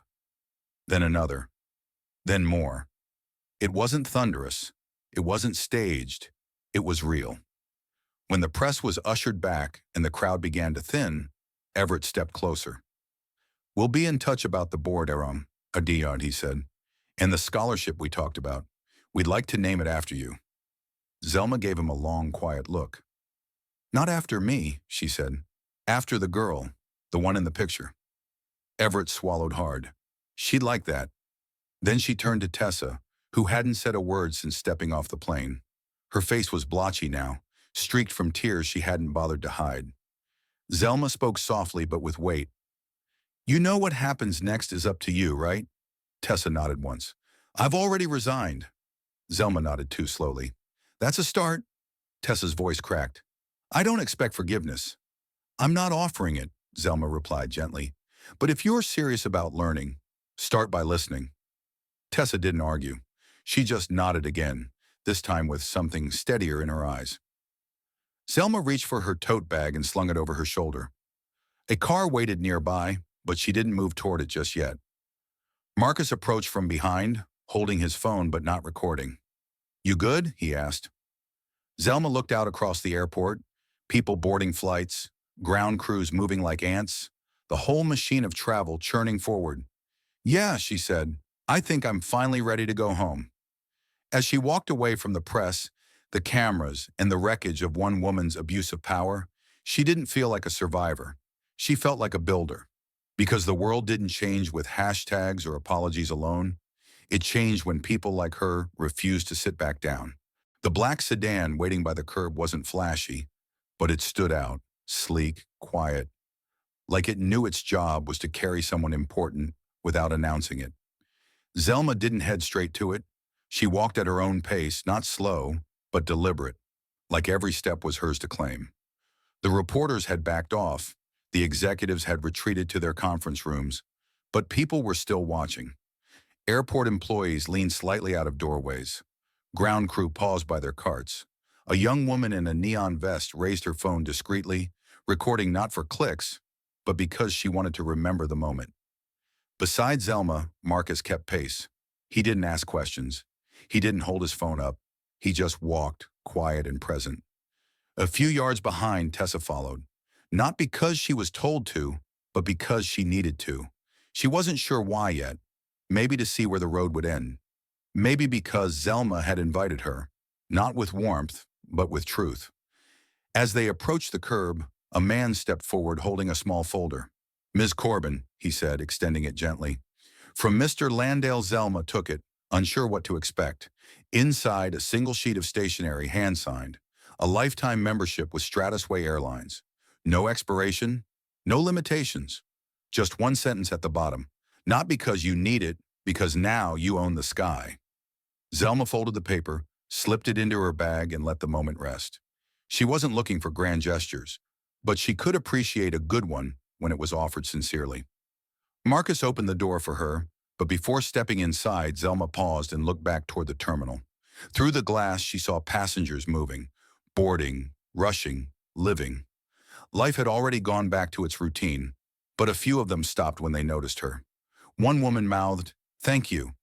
then another, then more. It wasn't thunderous. It wasn't staged. It was real. When the press was ushered back and the crowd began to thin, Everett stepped closer. We'll be in touch about the board, Aram, Adiyad, he said, and the scholarship we talked about. We'd like to name it after you. Zelma gave him a long, quiet look. Not after me, she said. After the girl, the one in the picture. Everett swallowed hard. She'd like that. Then she turned to Tessa, who hadn't said a word since stepping off the plane. Her face was blotchy now, streaked from tears she hadn't bothered to hide. Zelma spoke softly but with weight. You know what happens next is up to you, right? Tessa nodded once. I've already resigned. Zelma nodded too slowly. That's a start. Tessa's voice cracked. I don't expect forgiveness. I'm not offering it, Zelma replied gently. But if you're serious about learning, start by listening. Tessa didn't argue. She just nodded again, this time with something steadier in her eyes. Zelma reached for her tote bag and slung it over her shoulder. A car waited nearby, but she didn't move toward it just yet. Marcus approached from behind, holding his phone but not recording. You good? He asked. Zelma looked out across the airport, people boarding flights, ground crews moving like ants, the whole machine of travel churning forward. Yeah, she said, I think I'm finally ready to go home. As she walked away from the press, the cameras, and the wreckage of one woman's abuse of power, she didn't feel like a survivor. She felt like a builder. Because the world didn't change with hashtags or apologies alone. It changed when people like her refused to sit back down. The black sedan waiting by the curb wasn't flashy, but it stood out, sleek, quiet, like it knew its job was to carry someone important without announcing it. Zelma didn't head straight to it. She walked at her own pace, not slow, but deliberate, like every step was hers to claim. The reporters had backed off, the executives had retreated to their conference rooms, but people were still watching. Airport employees leaned slightly out of doorways. Ground crew paused by their carts. A young woman in a neon vest raised her phone discreetly, recording not for clicks, but because she wanted to remember the moment. Beside Zelma, Marcus kept pace. He didn't ask questions. He didn't hold his phone up. He just walked, quiet and present. A few yards behind, Tessa followed. Not because she was told to, but because she needed to. She wasn't sure why yet. Maybe to see where the road would end. Maybe because Zelma had invited her, not with warmth, but with truth. As they approached the curb, a man stepped forward holding a small folder. Ms. Corbin, he said, extending it gently. From Mr. Landale. Zelma took it, unsure what to expect. Inside, a single sheet of stationery, hand-signed. A lifetime membership with Stratusway Airlines. No expiration, no limitations. Just one sentence at the bottom. Not because you need it, because now you own the sky. Zelma folded the paper, slipped it into her bag, and let the moment rest. She wasn't looking for grand gestures, but she could appreciate a good one when it was offered sincerely. Marcus opened the door for her, but before stepping inside, Zelma paused and looked back toward the terminal. Through the glass, she saw passengers moving, boarding, rushing, living. Life had already gone back to its routine, but a few of them stopped when they noticed her. One woman mouthed, "Thank you."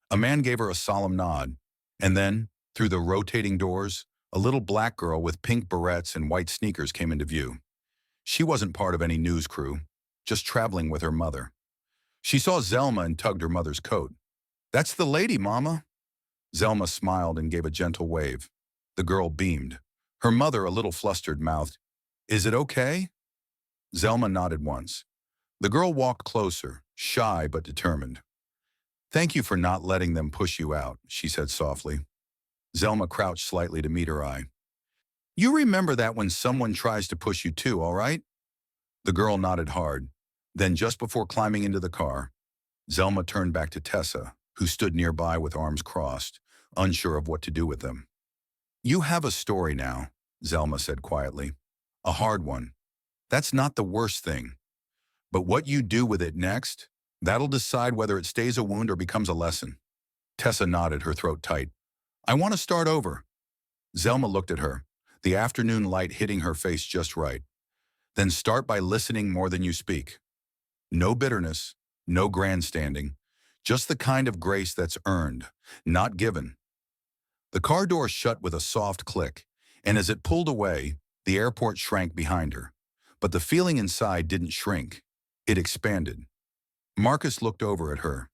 A man gave her a solemn nod, and then, through the rotating doors, a little black girl with pink barrettes and white sneakers came into view. She wasn't part of any news crew, just traveling with her mother. She saw Zelma and tugged her mother's coat. "That's the lady, Mama." Zelma smiled and gave a gentle wave. The girl beamed. Her mother, a little flustered, mouthed, "Is it okay?" Zelma nodded once. The girl walked closer, shy but determined. "Thank you for not letting them push you out," she said softly. Zelma crouched slightly to meet her eye. "You remember that when someone tries to push you too, all right?" The girl nodded hard. Then just before climbing into the car, Zelma turned back to Tessa, who stood nearby with arms crossed, unsure of what to do with them. You have a story now, Zelma said quietly. A hard one. That's not the worst thing. But what you do with it next, that'll decide whether it stays a wound or becomes a lesson. Tessa nodded, her throat tight. I want to start over. Zelma looked at her, the afternoon light hitting her face just right. Then start by listening more than you speak. No bitterness, no grandstanding, just the kind of grace that's earned, not given. The car door shut with a soft click, and as it pulled away, the airport shrank behind her. But the feeling inside didn't shrink. It expanded. Marcus looked over at her.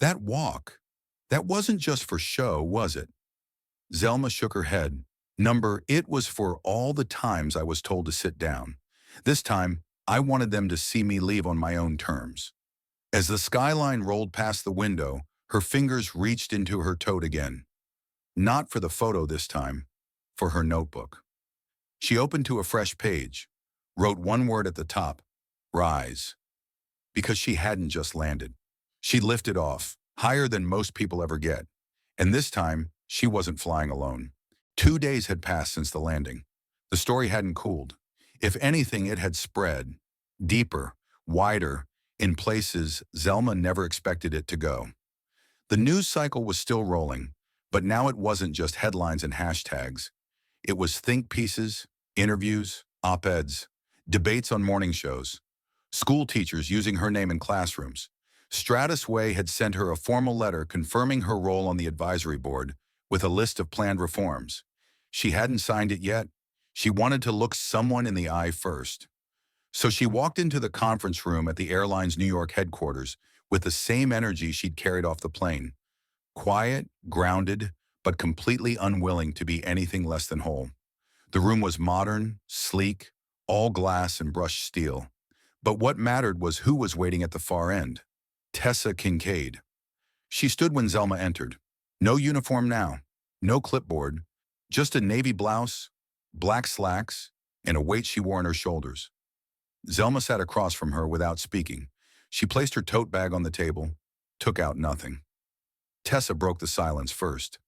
That walk, that wasn't just for show, was it? Zelma shook her head. It was for all the times I was told to sit down. This time, I wanted them to see me leave on my own terms. As the skyline rolled past the window, her fingers reached into her tote again. Not for the photo this time, for her notebook. She opened to a fresh page, wrote one word at the top, rise. Because she hadn't just landed. She lifted off, higher than most people ever get. And this time, she wasn't flying alone. 2 days had passed since the landing. The story hadn't cooled. If anything, it had spread, deeper, wider, in places Zelma never expected it to go. The news cycle was still rolling, but now it wasn't just headlines and hashtags. It was think pieces, interviews, op-eds, debates on morning shows, school teachers using her name in classrooms. Stratus Way had sent her a formal letter confirming her role on the advisory board with a list of planned reforms. She hadn't signed it yet. She wanted to look someone in the eye first. So she walked into the conference room at the airline's New York headquarters with the same energy she'd carried off the plane. Quiet, grounded, but completely unwilling to be anything less than whole. The room was modern, sleek, all glass and brushed steel. But what mattered was who was waiting at the far end. Tessa Kincaid. She stood when Zelma entered. No uniform now, no clipboard, just a navy blouse, black slacks, and a weight she wore on her shoulders. Zelma sat across from her without speaking. She placed her tote bag on the table, took out nothing. Tessa broke the silence first.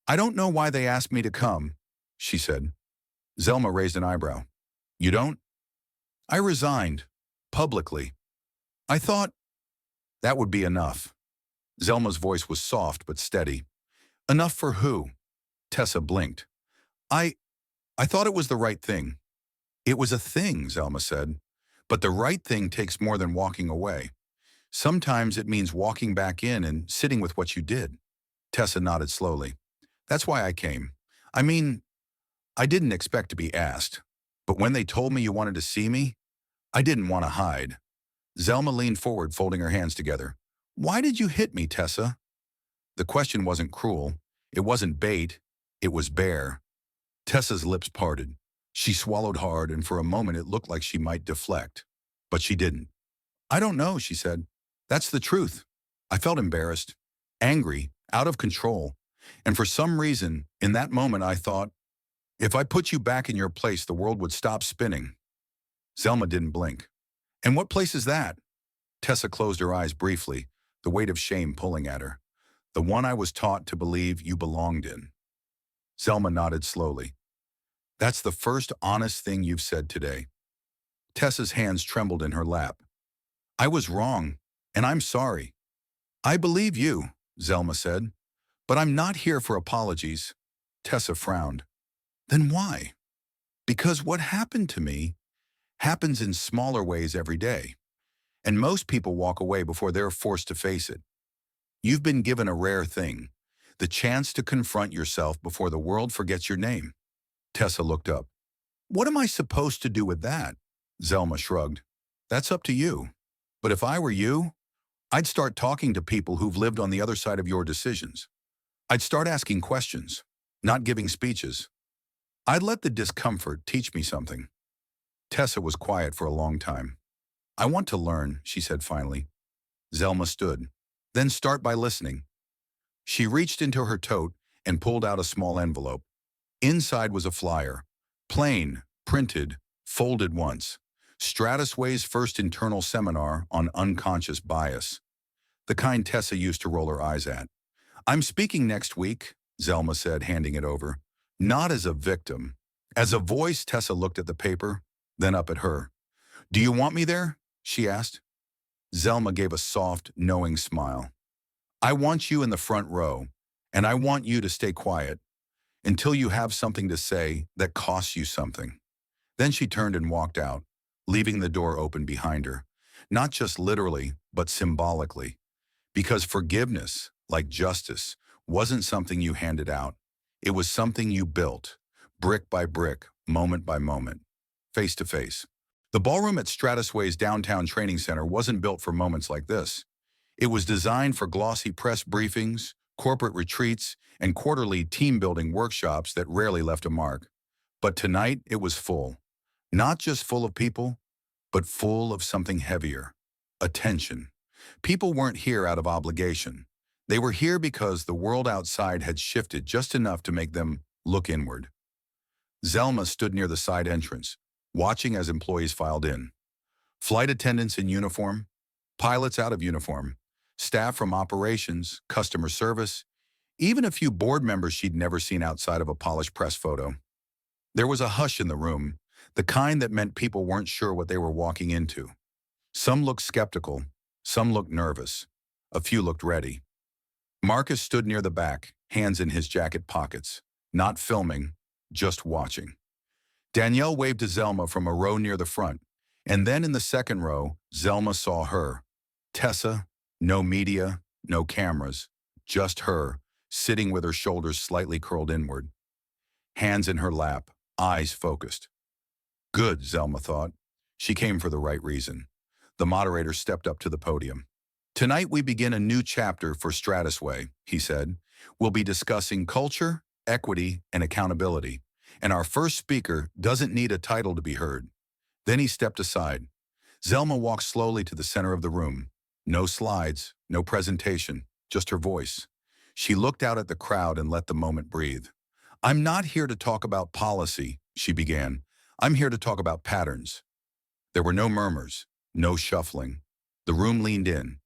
I don't know why they asked me to come, she said. Zelma raised an eyebrow. You don't? I resigned, publicly. I thought that would be enough. Zelma's voice was soft but steady. Enough for who? Tessa blinked. I thought it was the right thing. It was a thing, Zelma said. But the right thing takes more than walking away. Sometimes it means walking back in and sitting with what you did. Tessa nodded slowly. That's why I came. I mean, I didn't expect to be asked. But when they told me you wanted to see me, I didn't want to hide. Zelma leaned forward, folding her hands together. Why did you hit me, Tessa? The question wasn't cruel. It wasn't bait. It was bare. Tessa's lips parted. She swallowed hard, and for a moment it looked like she might deflect. But she didn't. I don't know, she said. That's the truth. I felt embarrassed, angry, out of control. And for some reason, in that moment I thought, if I put you back in your place, the world would stop spinning. Zelma didn't blink. And what place is that? Tessa closed her eyes briefly, the weight of shame pulling at her. The one I was taught to believe you belonged in. Zelma nodded slowly. That's the first honest thing you've said today. Tessa's hands trembled in her lap. I was wrong, and I'm sorry. I believe you, Zelma said, but I'm not here for apologies. Tessa frowned. Then why? Because what happened to me happens in smaller ways every day, and most people walk away before they're forced to face it. You've been given a rare thing, the chance to confront yourself before the world forgets your name. Tessa looked up. What am I supposed to do with that? Zelma shrugged. That's up to you. But if I were you, I'd start talking to people who've lived on the other side of your decisions. I'd start asking questions, not giving speeches. I'd let the discomfort teach me something. Tessa was quiet for a long time. I want to learn, she said finally. Zelma stood. Then start by listening. She reached into her tote and pulled out a small envelope. Inside was a flyer, plain, printed, folded once. Stratus Way's first internal seminar on unconscious bias. The kind Tessa used to roll her eyes at. I'm speaking next week, Zelma said, handing it over. Not as a victim. As a voice, Tessa looked at the paper, then up at her. Do you want me there? She asked. Zelma gave a soft, knowing smile. I want you in the front row, and I want you to stay quiet until you have something to say that costs you something. Then she turned and walked out, leaving the door open behind her, not just literally, but symbolically. Because forgiveness, like justice, wasn't something you handed out. It was something you built, brick by brick, moment by moment, face to face. The ballroom at Stratusway's downtown training center wasn't built for moments like this. It was designed for glossy press briefings, corporate retreats, and quarterly team-building workshops that rarely left a mark. But tonight, it was full. Not just full of people, but full of something heavier. Attention. People weren't here out of obligation. They were here because the world outside had shifted just enough to make them look inward. Zelma stood near the side entrance, watching as employees filed in. Flight attendants in uniform, pilots out of uniform, staff from operations, customer service, even a few board members she'd never seen outside of a polished press photo. There was a hush in the room, the kind that meant people weren't sure what they were walking into. Some looked skeptical, some looked nervous, a few looked ready. Marcus stood near the back, hands in his jacket pockets, not filming, just watching. Danielle waved to Zelma from a row near the front, and then in the second row, Zelma saw her. Tessa, no media, no cameras, just her, sitting with her shoulders slightly curled inward. Hands in her lap, eyes focused. Good, Zelma thought. She came for the right reason. The moderator stepped up to the podium. Tonight we begin a new chapter for Stratusway, he said. We'll be discussing culture, equity, and accountability. And our first speaker doesn't need a title to be heard. Then he stepped aside. Zelma walked slowly to the center of the room. No slides, no presentation, just her voice. She looked out at the crowd and let the moment breathe. I'm not here to talk about policy, she began. I'm here to talk about patterns. There were no murmurs, no shuffling. The room leaned in.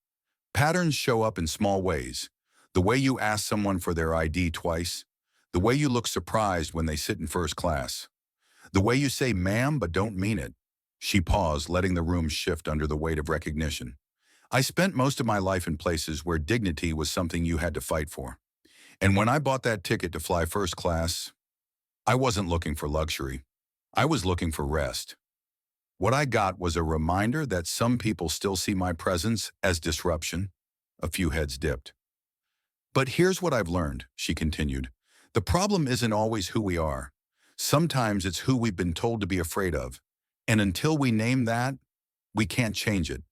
Patterns show up in small ways. The way you ask someone for their ID twice. The way you look surprised when they sit in first class. The way you say ma'am but don't mean it. She paused, letting the room shift under the weight of recognition. I spent most of my life in places where dignity was something you had to fight for. And when I bought that ticket to fly first class, I wasn't looking for luxury. I was looking for rest. What I got was a reminder that some people still see my presence as disruption. A few heads dipped. But here's what I've learned, she continued. The problem isn't always who we are. Sometimes it's who we've been told to be afraid of. And until we name that, we can't change it.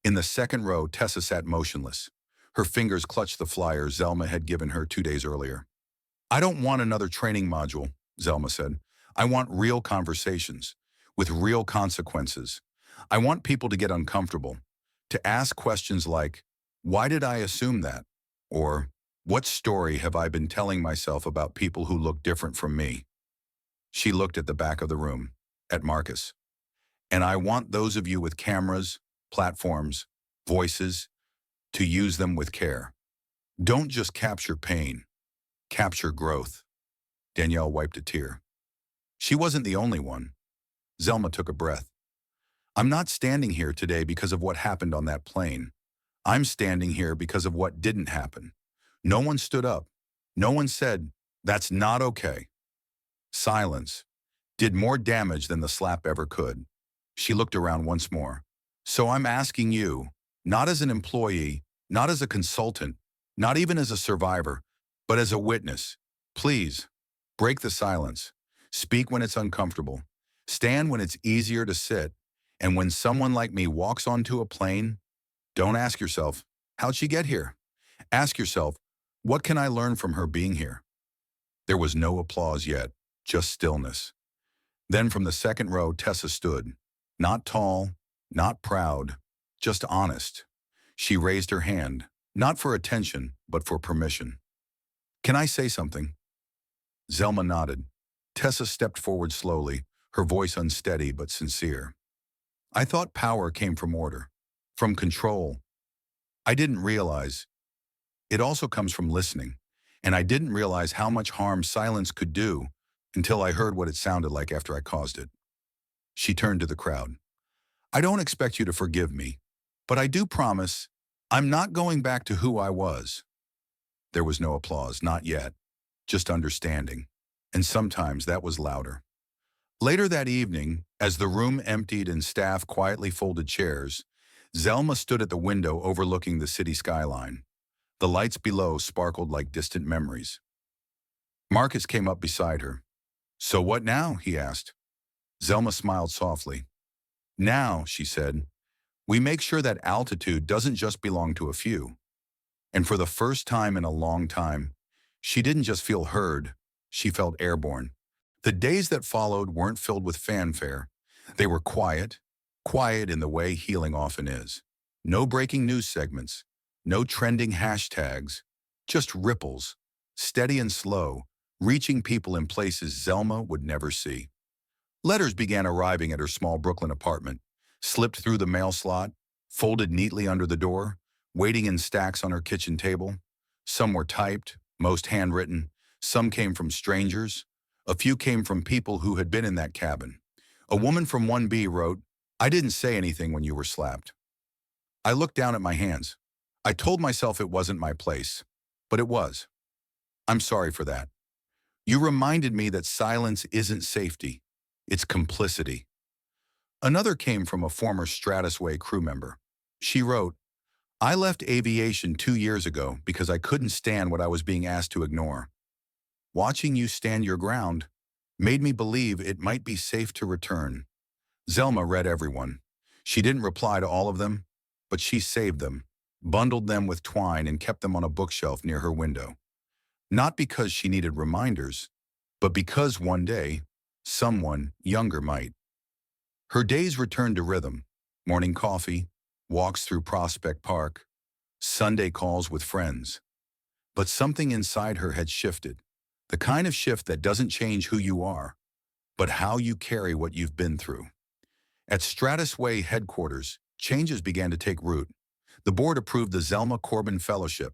In the second row, Tessa sat motionless. Her fingers clutched the flyer Zelma had given her 2 days earlier. I don't want another training module, Zelma said. I want real conversations, with real consequences. I want people to get uncomfortable, to ask questions like, why did I assume that? Or, what story have I been telling myself about people who look different from me? She looked at the back of the room, at Marcus. And I want those of you with cameras, platforms, voices, to use them with care. Don't just capture pain, capture growth. Danielle wiped a tear. She wasn't the only one. Zelma took a breath. I'm not standing here today because of what happened on that plane. I'm standing here because of what didn't happen. No one stood up. No one said, that's not okay. Silence did more damage than the slap ever could. She looked around once more. So I'm asking you, not as an employee, not as a consultant, not even as a survivor, but as a witness, please, break the silence. Speak when it's uncomfortable. Stand when it's easier to sit. And when someone like me walks onto a plane, don't ask yourself, how'd she get here? Ask yourself, what can I learn from her being here? There was no applause yet, just stillness. Then from the second row, Tessa stood, not tall, not proud, just honest. She raised her hand, not for attention, but for permission. Can I say something? Zelma nodded. Tessa stepped forward slowly, her voice unsteady but sincere. I thought power came from order, from control. I didn't realize it also comes from listening, and I didn't realize how much harm silence could do until I heard what it sounded like after I caused it. She turned to the crowd. I don't expect you to forgive me, but I do promise I'm not going back to who I was. There was no applause, not yet, just understanding. And sometimes that was louder. Later that evening, as the room emptied and staff quietly folded chairs, Zelma stood at the window overlooking the city skyline. The lights below sparkled like distant memories. Marcus came up beside her. So what now? He asked. Zelma smiled softly. Now, she said, we make sure that altitude doesn't just belong to a few. And for the first time in a long time, she didn't just feel heard, she felt airborne. The days that followed weren't filled with fanfare. They were quiet, quiet in the way healing often is. No breaking news segments, no trending hashtags, just ripples, steady and slow, reaching people in places Zelma would never see. Letters began arriving at her small Brooklyn apartment, slipped through the mail slot, folded neatly under the door, waiting in stacks on her kitchen table. Some were typed, most handwritten. Some came from strangers. A few came from people who had been in that cabin. A woman from 1B wrote, I didn't say anything when you were slapped. I looked down at my hands. I told myself it wasn't my place, but it was. I'm sorry for that. You reminded me that silence isn't safety. It's complicity. Another came from a former Stratusway crew member. She wrote, I left aviation 2 years ago because I couldn't stand what I was being asked to ignore. Watching you stand your ground made me believe it might be safe to return. Zelma read everyone. She didn't reply to all of them, but she saved them, bundled them with twine and kept them on a bookshelf near her window. Not because she needed reminders, but because one day, someone younger might. Her days returned to rhythm, morning coffee, walks through Prospect Park, Sunday calls with friends. But something inside her had shifted, the kind of shift that doesn't change who you are, but how you carry what you've been through. At Stratusway headquarters, changes began to take root. The board approved the Zelma Corbin Fellowship,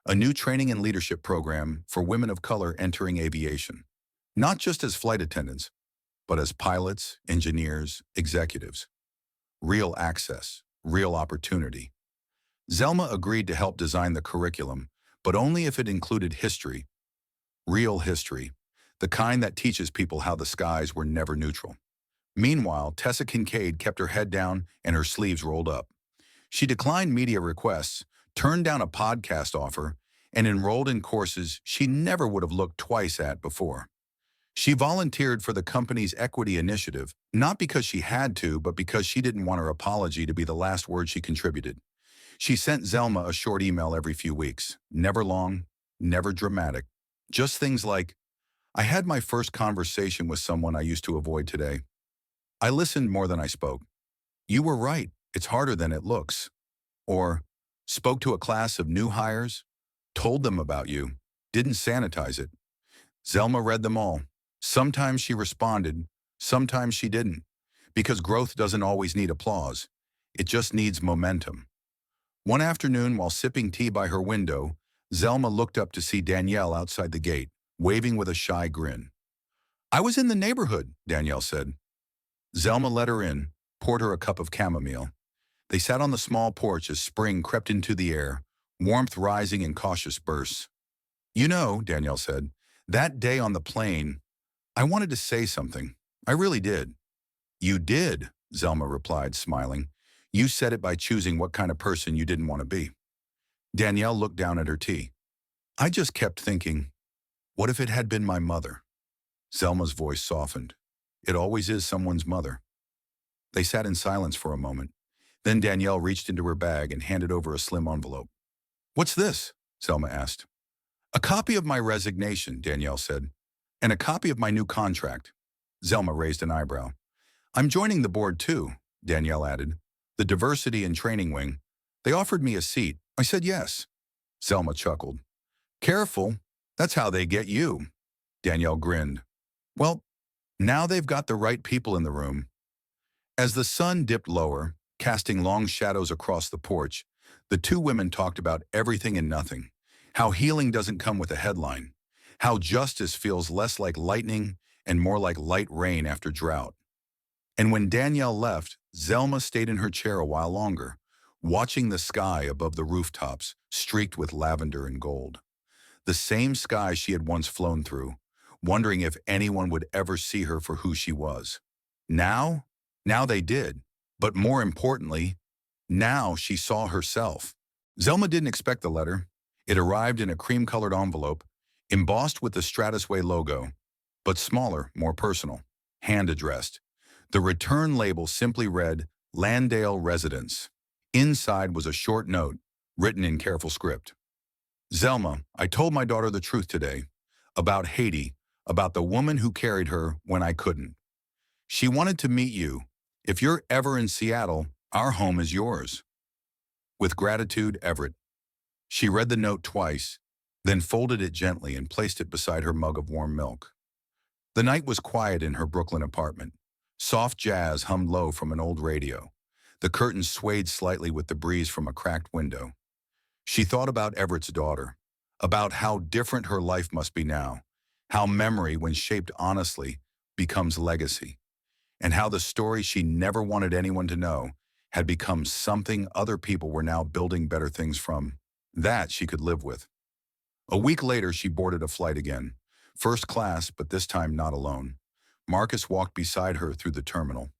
a new training and leadership program for women of color entering aviation, not just as flight attendants, but as pilots, engineers, executives. Real access, real opportunity. Zelma agreed to help design the curriculum, but only if it included history, real history, the kind that teaches people how the skies were never neutral. Meanwhile, Tessa Kincaid kept her head down and her sleeves rolled up. She declined media requests, turned down a podcast offer, and enrolled in courses she never would have looked twice at before. She volunteered for the company's equity initiative, not because she had to, but because she didn't want her apology to be the last word she contributed. She sent Zelma a short email every few weeks, never long, never dramatic. Just things like, I had my first conversation with someone I used to avoid today. I listened more than I spoke. You were right, it's harder than it looks. Or, spoke to a class of new hires, told them about you, didn't sanitize it. Zelma read them all. Sometimes she responded, sometimes she didn't, because growth doesn't always need applause. It just needs momentum. One afternoon, while sipping tea by her window, Zelma looked up to see Danielle outside the gate, waving with a shy grin. I was in the neighborhood, Danielle said. Zelma let her in, poured her a cup of chamomile. They sat on the small porch as spring crept into the air, warmth rising in cautious bursts. You know, Danielle said, that day on the plane, I wanted to say something. I really did. You did, Zelma replied, smiling. You said it by choosing what kind of person you didn't want to be. Danielle looked down at her tea. I just kept thinking, what if it had been my mother? Zelma's voice softened. It always is someone's mother. They sat in silence for a moment. Then Danielle reached into her bag and handed over a slim envelope. What's this? Zelma asked. A copy of my resignation, Danielle said, and a copy of my new contract. Zelma raised an eyebrow. I'm joining the board too, Danielle added. The diversity and training wing. They offered me a seat. I said yes. Zelma chuckled. Careful, that's how they get you. Danielle grinned. Well, now they've got the right people in the room. As the sun dipped lower, casting long shadows across the porch, the two women talked about everything and nothing. How healing doesn't come with a headline. How justice feels less like lightning and more like light rain after drought. And when Danielle left, Zelma stayed in her chair a while longer, watching the sky above the rooftops, streaked with lavender and gold. The same sky she had once flown through, wondering if anyone would ever see her for who she was. Now? Now they did. But more importantly, now she saw herself. Zelma didn't expect the letter. It arrived in a cream-colored envelope, embossed with the Stratusway logo, but smaller, more personal, hand-addressed. The return label simply read, Landale Residence. Inside was a short note, written in careful script. Zelma, I told my daughter the truth today, about Haiti, about the woman who carried her when I couldn't. She wanted to meet you. If you're ever in Seattle, our home is yours. With gratitude, Everett. She read the note twice, then folded it gently and placed it beside her mug of warm milk. The night was quiet in her Brooklyn apartment. Soft jazz hummed low from an old radio. The curtains swayed slightly with the breeze from a cracked window. She thought about Everett's daughter, about how different her life must be now, how memory, when shaped honestly, becomes legacy, and how the story she never wanted anyone to know had become something other people were now building better things from. That she could live with. A week later, she boarded a flight again. First class, but this time not alone. Marcus walked beside her through the terminal.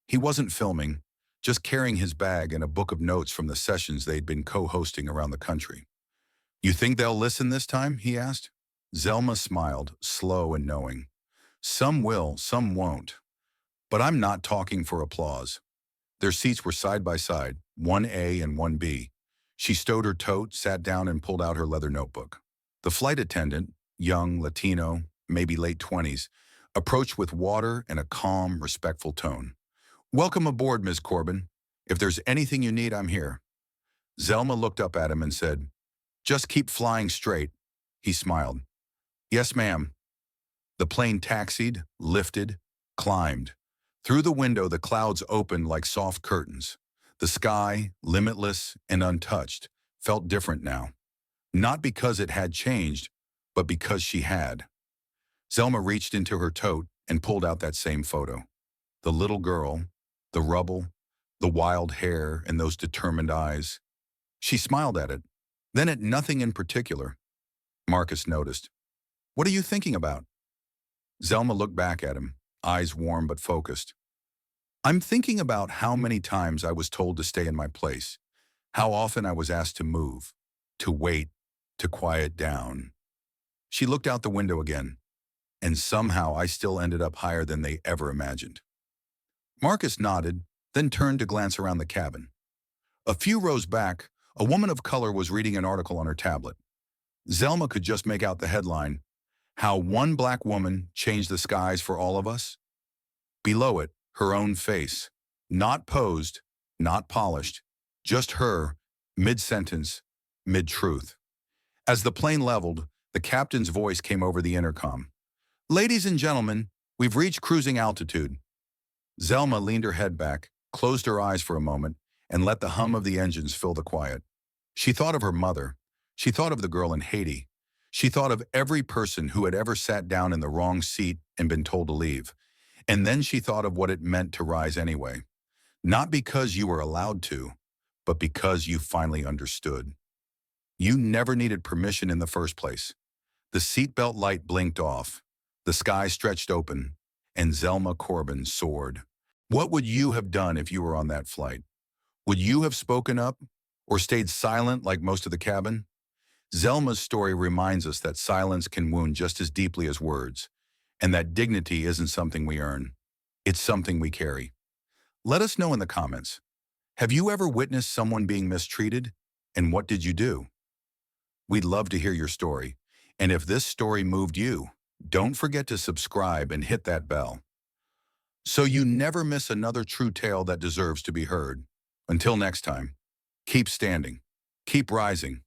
He wasn't filming, just carrying his bag and a book of notes from the sessions they'd been co-hosting around the country. You think they'll listen this time? He asked. Zelma smiled, slow and knowing. Some will, some won't. But I'm not talking for applause. Their seats were side by side, 1A and 1B. She stowed her tote, sat down and pulled out her leather notebook. The flight attendant, young, Latino, maybe late 20s, approached with water and a calm, respectful tone. Welcome aboard, Ms. Corbin. If there's anything you need, I'm here. Zelma looked up at him and said, Just keep flying straight. He smiled. Yes, ma'am. The plane taxied, lifted, climbed. Through the window, the clouds opened like soft curtains. The sky, limitless and untouched, felt different now. Not because it had changed, but because she had. Zelma reached into her tote and pulled out that same photo. The little girl, the rubble, the wild hair, and those determined eyes. She smiled at it, then at nothing in particular. Marcus noticed. What are you thinking about? Zelma looked back at him, eyes warm but focused. I'm thinking about how many times I was told to stay in my place, how often I was asked to move, to wait, to quiet down. She looked out the window again, and somehow I still ended up higher than they ever imagined. Marcus nodded, then turned to glance around the cabin. A few rows back, a woman of color was reading an article on her tablet. Zelma could just make out the headline, How One Black Woman Changed the Skies for All of Us. Below it, her own face, not posed, not polished, just her, mid-sentence, mid-truth. As the plane leveled, the captain's voice came over the intercom. Ladies and gentlemen, we've reached cruising altitude. Zelma leaned her head back, closed her eyes for a moment, and let the hum of the engines fill the quiet. She thought of her mother. She thought of the girl in Haiti. She thought of every person who had ever sat down in the wrong seat and been told to leave. And then she thought of what it meant to rise anyway. Not because you were allowed to, but because you finally understood. You never needed permission in the first place. The seatbelt light blinked off. The sky stretched open, and Zelma Corbin soared. What would you have done if you were on that flight? Would you have spoken up or stayed silent like most of the cabin? Zelma's story reminds us that silence can wound just as deeply as words, and that dignity isn't something we earn. It's something we carry. Let us know in the comments. Have you ever witnessed someone being mistreated, and what did you do? We'd love to hear your story, and if this story moved you, don't forget to subscribe and hit that bell, so you never miss another true tale that deserves to be heard. Until next time, keep standing, keep rising,